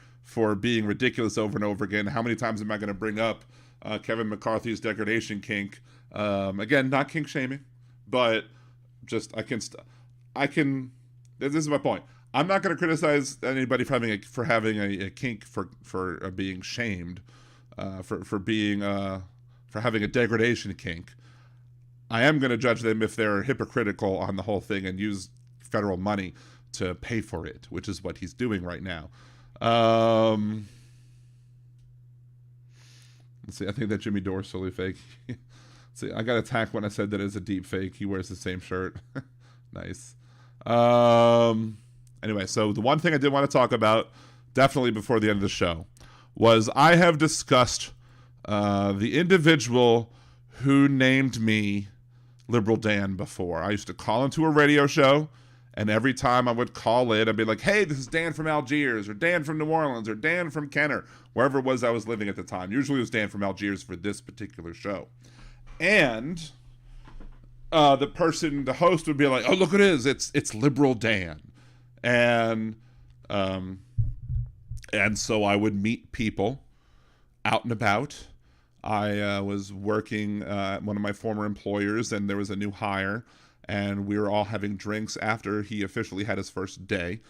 being ridiculous over and over again? How many times am I going to bring up Kevin McCarthy's Degredation Kink? Again, not kink shaming. But just I can. This is my point. I'm not going to criticize anybody for having a kink for being shamed, for having a degradation kink. I am going to judge them if they're hypocritical on the whole thing and use federal money to pay for it, which is what he's doing right now. Let's see. I think that Jimmy Dore's totally fake. See, I got attacked when I said that it's a deep fake. He wears the same shirt. Nice. Anyway, so the one thing I did want to talk about, definitely before the end of the show, was I have discussed the individual who named me Liberal Dan before. I used to call into a radio show, and every time I would call in, I'd be like, hey, this is Dan from Algiers, or Dan from New Orleans, or Dan from Kenner, wherever it was I was living at the time. Usually it was Dan from Algiers for this particular show. And the host would be like, oh, look, it is. It's Liberal Dan. And so I would meet people out and about. I was working at one of my former employers, and there was a new hire, and we were all having drinks after he officially had his first day.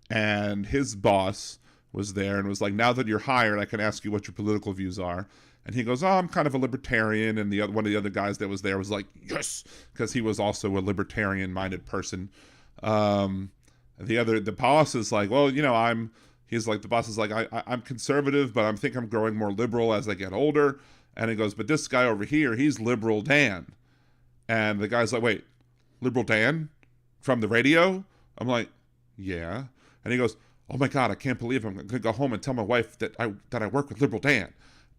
And his boss was there and was like, now that you're hired, I can ask you what your political views are. And he goes, oh, I'm kind of a libertarian. And one of the other guys that was there was like, yes, because he was also a libertarian-minded person. The boss is like, well, the boss is like, I'm conservative, but I think I'm growing more liberal as I get older. And he goes, but this guy over here, he's Liberal Dan. And the guy's like, wait, Liberal Dan from the radio? I'm like, yeah. And he goes, oh my God, I can't believe I'm going to go home and tell my wife that I work with Liberal Dan.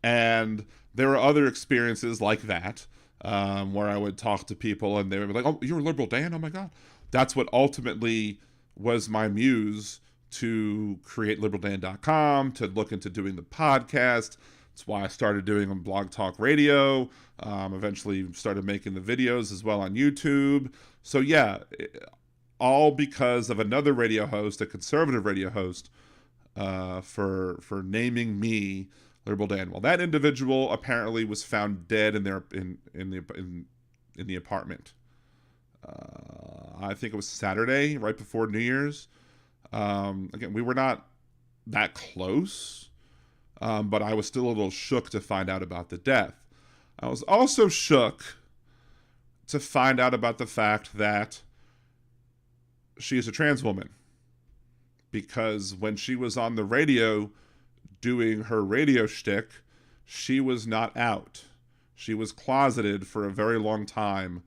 And there are other experiences like that. where I would talk to people and they would be like, "Oh, you're a liberal, Dan? Oh my God." That's what ultimately was my muse to create liberaldan.com, to look into doing the podcast. That's why I started doing on Blog Talk Radio. Eventually started making the videos as well on YouTube. So yeah, all because of another radio host, a conservative radio host, for naming me Liberal Dan. Well, that individual apparently was found dead in the apartment. I think it was Saturday, right before New Year's. Again, we were not that close, but I was still a little shook to find out about the death. I was also shook to find out about the fact that she is a trans woman, because when she was on the radio doing her radio shtick, she was not out. She was closeted for a very long time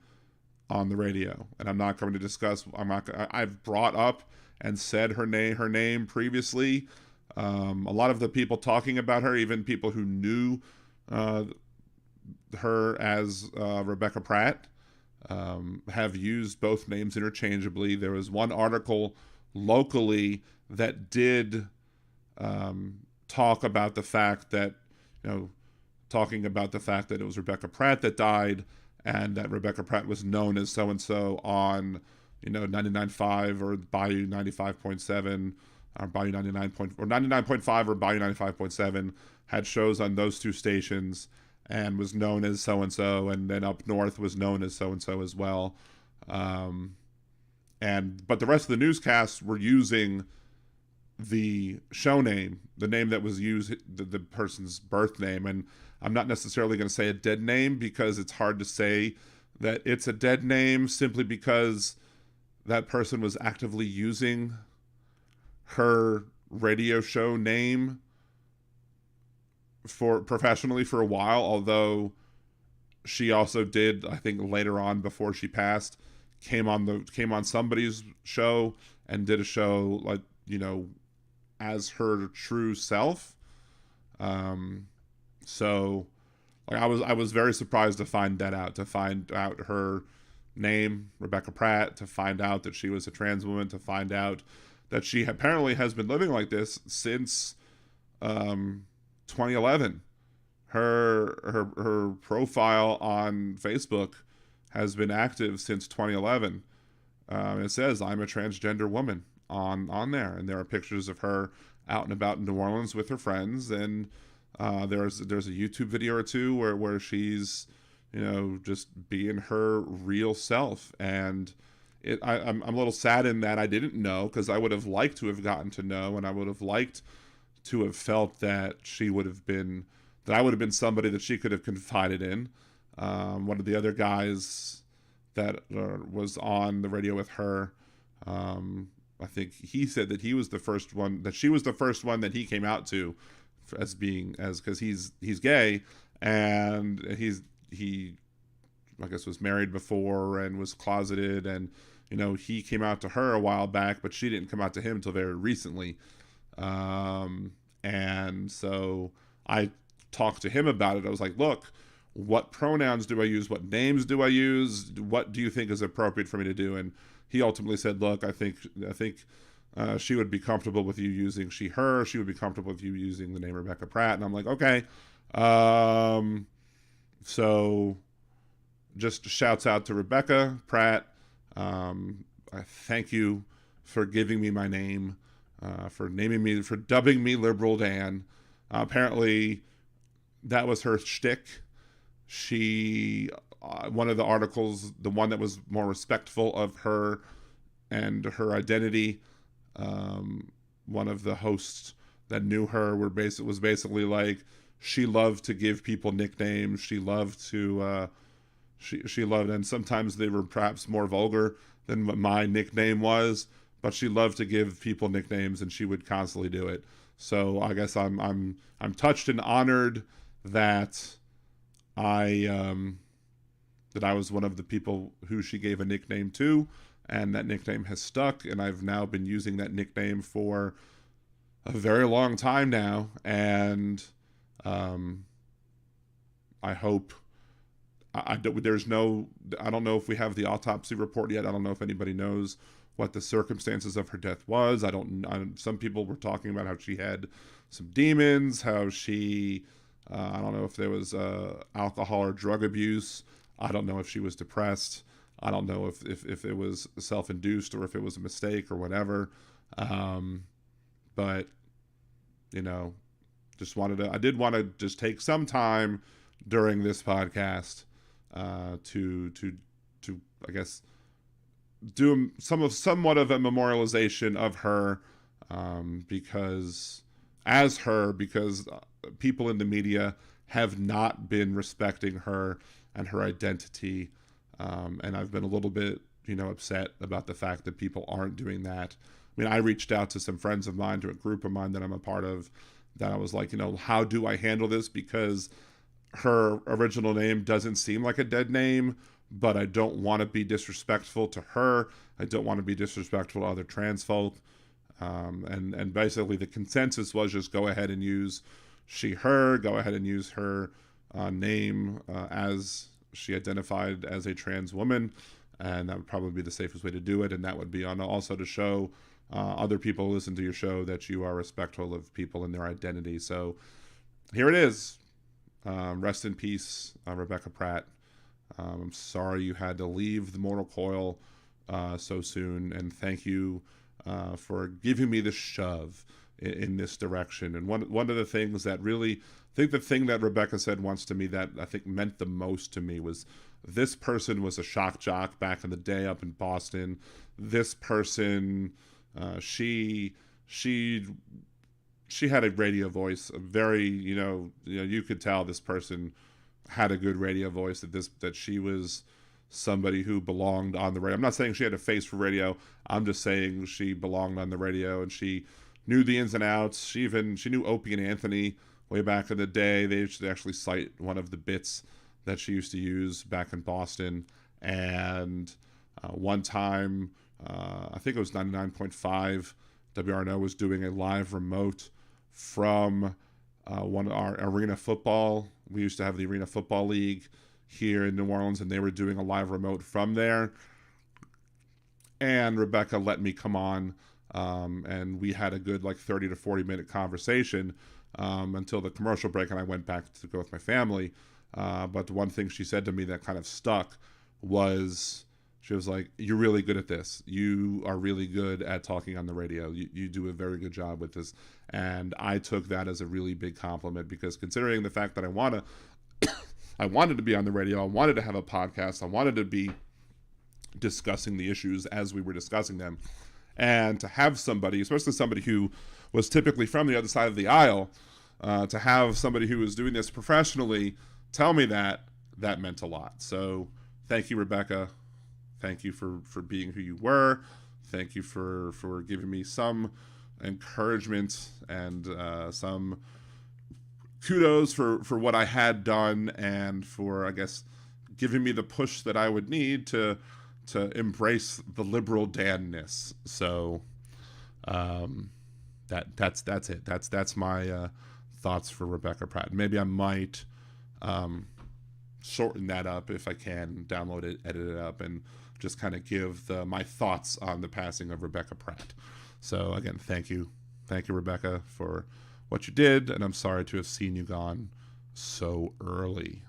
on the radio, and I'm not going to discuss. I've brought up and said her name previously. A lot of the people talking about her, even people who knew her as Rebecca Pratt, have used both names interchangeably. There was one article locally that did talk about the fact that, talking about the fact that it was Rebecca Pratt that died, and that Rebecca Pratt was known as so-and-so on, 99.5 or Bayou 95.7, or Bayou 99.5 or Bayou 95.7, had shows on those two stations and was known as so-and-so, and then up north was known as so-and-so as well. But the rest of the newscasts were using the show name, the name that was used, the person's birth name. And I'm not necessarily going to say a dead name, because it's hard to say that it's a dead name simply because that person was actively using her radio show name professionally for a while, although she also did, I think later on before she passed, came on somebody's show and did a show like, as her true self. So like I was very surprised to find out her name, Rebecca Pratt, to find out that she was a trans woman, to find out that she apparently has been living like this since 2011. Her profile on Facebook has been active since 2011. It says, "I'm a transgender woman" on there, and there are pictures of her out and about in New Orleans with her friends, and there's a YouTube video or two where she's just being her real self. And I'm a little saddened that I didn't know, because I would have liked to have gotten to know, and I would have liked to have felt that I would have been somebody that she could have confided in. One of the other guys that was on the radio with her, I think he said that he was the first one, that she was the first one that he came out to because he's gay, and he I guess was married before and was closeted, and he came out to her a while back, but she didn't come out to him until very recently. And so I talked to him about it. I was like, "Look, what pronouns do I use? What names do I use? What do you think is appropriate for me to do?" And he ultimately said, "Look, I think she would be comfortable with you using she, her. She would be comfortable with you using the name Rebecca Pratt." And I'm like, "Okay." So just shouts out to Rebecca Pratt. I thank you for giving me my name, for naming me, for dubbing me Liberal Dan. Apparently that was her shtick. She, one of the articles, the one that was more respectful of her and her identity, one of the hosts that knew her was basically like, she loved to give people nicknames. She loved to, she loved, and sometimes they were perhaps more vulgar than what my nickname was, but she loved to give people nicknames, and she would constantly do it. So I guess I'm touched and honored that I was one of the people who she gave a nickname to, and that nickname has stuck, and I've now been using that nickname for a very long time now, and I hope I don't know if we have the autopsy report yet. I don't know if anybody knows what the circumstances of her death was. Some people were talking about how she had some demons, how she, I don't know if there was alcohol or drug abuse. I don't know if she was depressed. I don't know if it was self-induced or if it was a mistake or whatever. But, you know, I did want to just take some time during this podcast to I guess do somewhat of a memorialization of her, because people in the media have not been respecting her and her identity, and I've been a little bit, upset about the fact that people aren't doing that. I mean, I reached out to some friends of mine, to a group of mine that I'm a part of, that I was like, how do I handle this? Because her original name doesn't seem like a dead name, but I don't want to be disrespectful to her. I don't want to be disrespectful to other trans folk. And basically the consensus was just go ahead and use she, her, go ahead and use her name as she identified as a trans woman. And that would probably be the safest way to do it. And that would be also to show other people who listen to your show that you are respectful of people and their identity. So here it is. Rest in peace, Rebecca Pratt. I'm sorry you had to leave the mortal coil so soon, and thank you for giving me the shove in this direction. And one of the things that really, I think the thing that Rebecca said once to me that I think meant the most to me was, this person was a shock jock back in the day up in Boston. This person, she had a radio voice, a very, you could tell this person had a good radio voice, that she was somebody who belonged on the radio. I'm not saying she had a face for radio. I'm just saying she belonged on the radio, and she knew the ins and outs. She knew Opie and Anthony way back in the day. They used to actually cite one of the bits that she used to use back in Boston. And one time, I think it was 99.5, WRNO was doing a live remote from one of our arena football. We used to have the Arena Football League here in New Orleans, and they were doing a live remote from there. And Rebecca let me come on, and we had a good 30 to 40 minute conversation until the commercial break, and I went back to go with my family. But the one thing she said to me that kind of stuck was, she was like, "You're really good at this. You are really good at talking on the radio. You do a very good job with this." And I took that as a really big compliment, because considering the fact that I wanted to be on the radio, I wanted to have a podcast, I wanted to be discussing the issues as we were discussing them, and to have somebody, especially somebody who was typically from the other side of the aisle, to have somebody who was doing this professionally tell me that meant a lot. So thank you, Rebecca. Thank you for being who you were. Thank you for giving me some encouragement and some kudos for what I had done, and for, I guess, giving me the push that I would need to embrace the liberal Dan-ness. So that's it. That's my thoughts for Rebecca Pratt. Maybe I might shorten that up if I can, download it, edit it up, and just kind of give my thoughts on the passing of Rebecca Pratt. So again, thank you, Rebecca, for what you did, and I'm sorry to have seen you gone so early.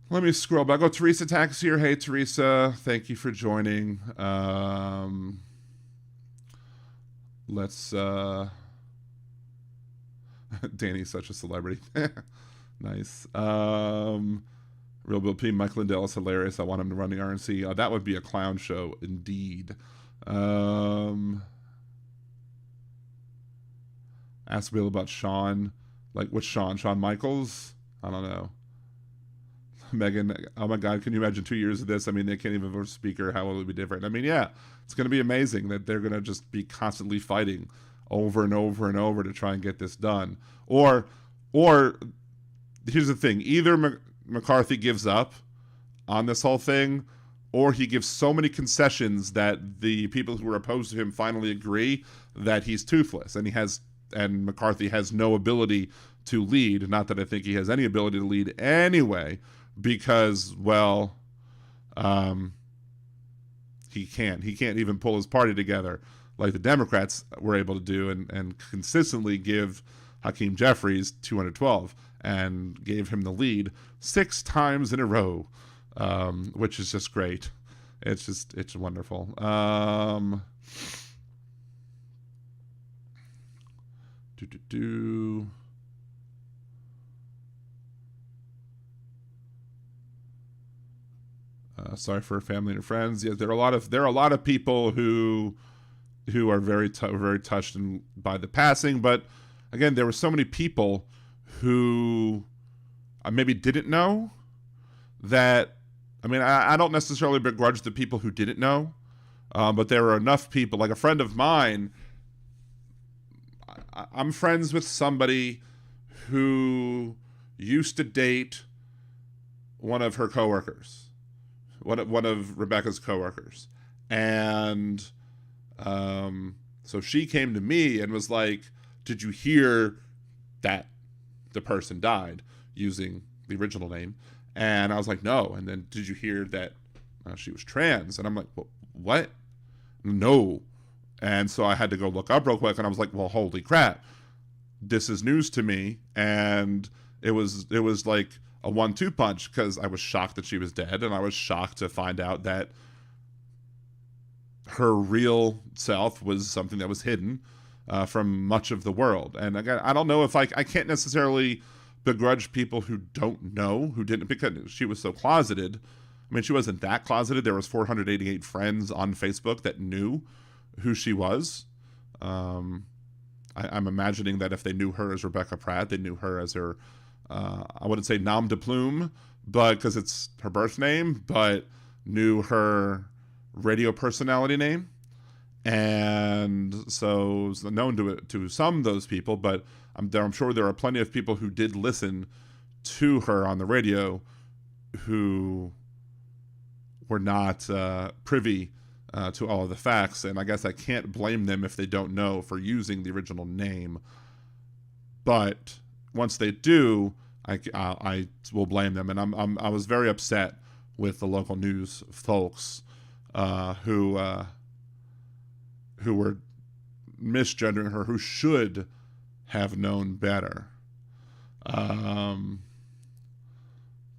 Let me scroll back. Oh, Teresa Tax here. Hey, Teresa, thank you for joining. Let's. Danny's such a celebrity. Nice. Real Bill P. Mike Lindell is hilarious. I want him to run the RNC. That would be a clown show, indeed. Ask Bill about Sean. Which Sean? Shawn Michaels? I don't know. Megan, oh my God, can you imagine 2 years of this? I mean, they can't even vote a speaker. How will it be different? I mean, yeah, it's going to be amazing that they're going to just be constantly fighting over and over and over to try and get this done. Or here's the thing. Either McCarthy gives up on this whole thing, or he gives so many concessions that the people who are opposed to him finally agree that he's toothless, and McCarthy has no ability to lead. Not that I think he has any ability to lead anyway, because, well, he can't even pull his party together like the Democrats were able to do and consistently give Hakeem Jeffries 212 and gave him the lead 6 times in a row, which is just great. It's wonderful. Sorry for family and friends. Yeah, there are a lot of people who are very touched by the passing. But again, there were so many people who maybe didn't know that. I mean, I don't necessarily begrudge the people who didn't know, but there were enough people. Like a friend of mine, I'm friends with somebody who used to date one of her coworkers. One of Rebecca's coworkers, and so she came to me and was like, "Did you hear that the person died using the original name?" And I was like, "No." And then, "Did you hear that she was trans?" And I'm like, "What? No." And so I had to go look up real quick, and I was like, "Well, holy crap, this is news to me." And it was like a 1-2 punch, because I was shocked that she was dead, and I was shocked to find out that her real self was something that was hidden from much of the world. And again, I don't know if I can't necessarily begrudge people who don't know, who didn't, because she was so closeted. I mean, she wasn't that closeted. There was 488 friends on Facebook that knew who she was. I'm imagining that if they knew her as Rebecca Pratt, they knew her as her I wouldn't say nom de plume, but because it's her birth name, but knew her radio personality name. And so it's known to some of those people, but I'm sure there are plenty of people who did listen to her on the radio who were not privy to all of the facts. And I guess I can't blame them if they don't know for using the original name. But once they do, I will blame them. And I was very upset with the local news folks who were misgendering her, who should have known better.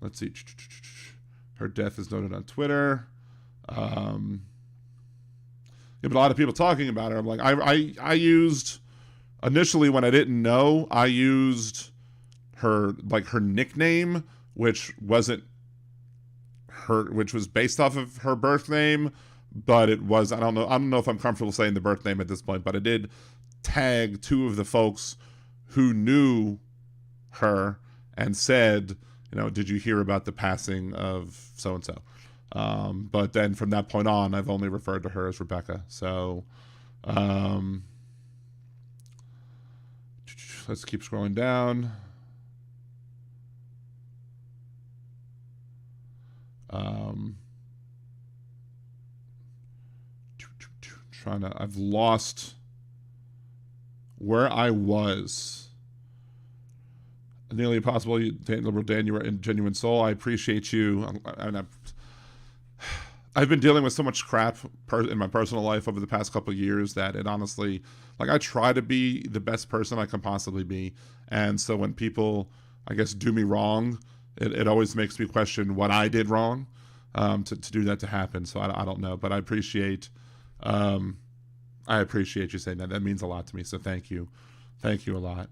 Let's see. Her death is noted on Twitter. Yeah, but a lot of people talking about her. I'm like, I used initially, when I didn't know, I used her nickname, which wasn't her, which was based off of her birth name, but it was, I don't know if I'm comfortable saying the birth name at this point, but I did tag 2 of the folks who knew her and said, did you hear about the passing of so and so? But then from that point on, I've only referred to her as Rebecca. So let's keep scrolling down. I've lost where I was. Nearly impossible. Dan, you are in genuine soul. I appreciate you. I've been dealing with so much crap in my personal life over the past couple of years that it honestly, I try to be the best person I can possibly be. And so when people, I guess, do me wrong, it always makes me question what I did wrong to do that to happen. So I don't know, but I appreciate you saying that. That means a lot to me. So thank you. Thank you a lot.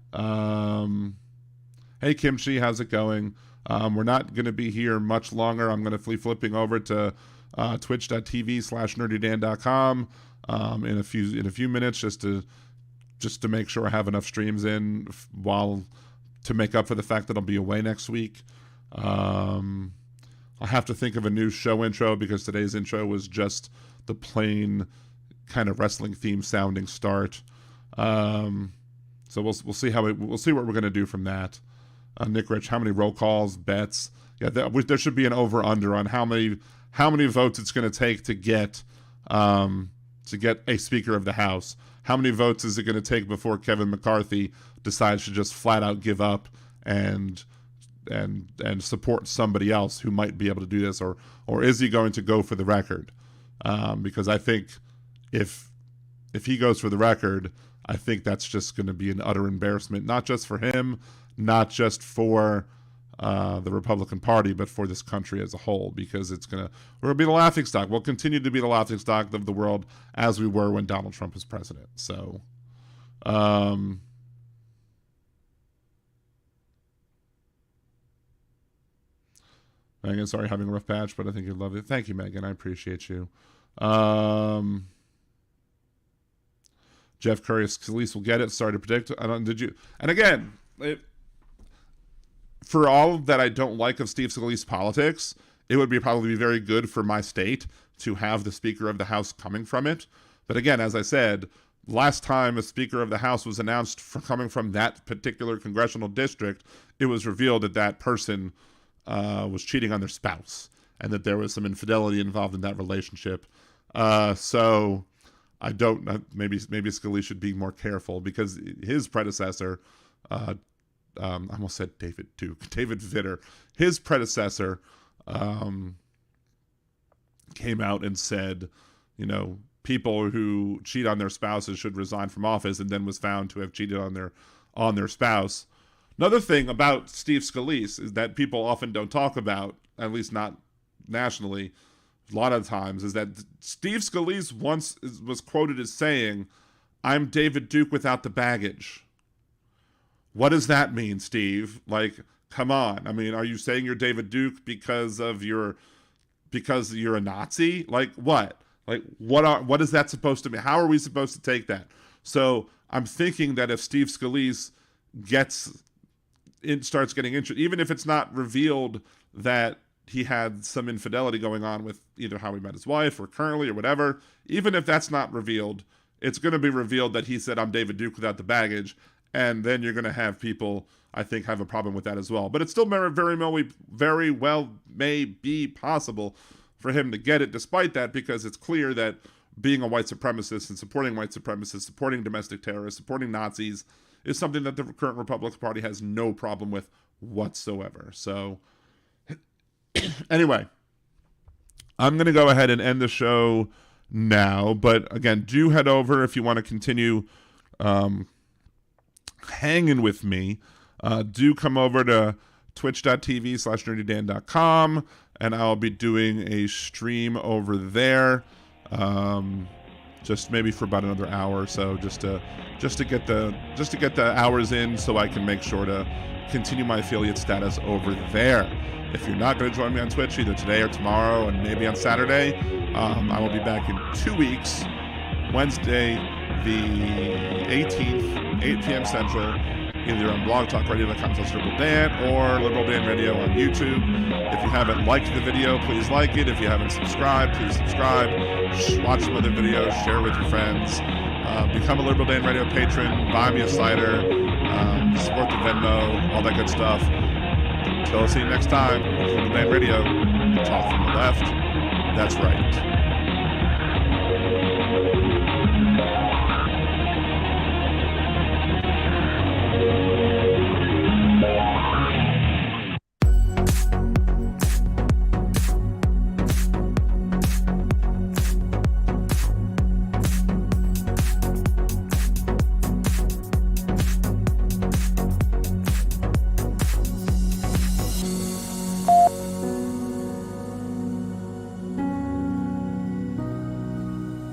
Hey, Kimchi, how's it going? We're not going to be here much longer. I'm going to be flipping over to twitch.tv/nerdydan.com in a few minutes just to make sure I have enough streams in to make up for the fact that I'll be away next week. I'll have to think of a new show intro because today's intro was just the plain kind of wrestling theme sounding start. So we'll see we'll see what we're going to do from that. Nick Rich, how many roll calls, bets? Yeah, there should be an over under on how many votes it's going to take to get a Speaker of the House. How many votes is it going to take before Kevin McCarthy decides to just flat out give up and and support somebody else who might be able to do this, or is he going to go for the record? Because I think if he goes for the record, I think that's just going to be an utter embarrassment, not just for him, not just for the Republican Party, but for this country as a whole, because we're going to be the laughingstock. We'll continue to be the laughingstock of the world as we were when Donald Trump was president. So, Megan, sorry, having a rough patch, but I think you love it. Thank you, Megan. I appreciate you. Jeff Curry, Scalise will get it. Sorry to predict. Did you? And again, for all that I don't like of Steve Scalise politics, it would probably be very good for my state to have the Speaker of the House coming from it. But again, as I said, last time a Speaker of the House was announced coming from that particular congressional district, it was revealed that that person was cheating on their spouse and that there was some infidelity involved in that relationship. So I don't. Maybe Scalise should be more careful, because his predecessor, I almost said David Duke, David Vitter, his predecessor came out and said, people who cheat on their spouses should resign from office, and then was found to have cheated on their spouse. Another thing about Steve Scalise is that people often don't talk about, at least not nationally, a lot of times, is that Steve Scalise once was quoted as saying, "I'm David Duke without the baggage." What does that mean, Steve? Like, come on. I mean, are you saying you're David Duke because you're a Nazi? Like what? Like what is that supposed to mean? How are we supposed to take that? So I'm thinking that if Steve Scalise starts getting interested, even if it's not revealed that he had some infidelity going on with either how he met his wife or currently or whatever, even if that's not revealed, it's going to be revealed that he said, "I'm David Duke without the baggage." And then you're going to have people, I think, have a problem with that as well. But it's still very well may be possible for him to get it despite that, because it's clear that being a white supremacist and supporting white supremacists, supporting domestic terrorists, supporting Nazis is something that the current Republican Party has no problem with whatsoever. So anyway, I'm going to go ahead and end the show now. But again, do head over if you want to continue hanging with me. Do come over to twitch.tv/nerdydan.com, and I'll be doing a stream over there, just maybe for about another hour or so, just to get the hours in, so I can make sure to continue my affiliate status over there. If you're not going to join me on Twitch either today or tomorrow and maybe on Saturday, I will be back in 2 weeks, Wednesday the 18th, 8 p.m. Central, either on blogtalkradio.com/LiberalDan or Liberal Dan Radio on YouTube. If you haven't liked the video, please like it. If you haven't subscribed, please subscribe. Watch some other videos, share with your friends. Become a Liberal Dan Radio patron, buy me a cider, support the Venmo, all that good stuff. Until I see you next time, Liberal Dan Radio, talk from the left. That's right.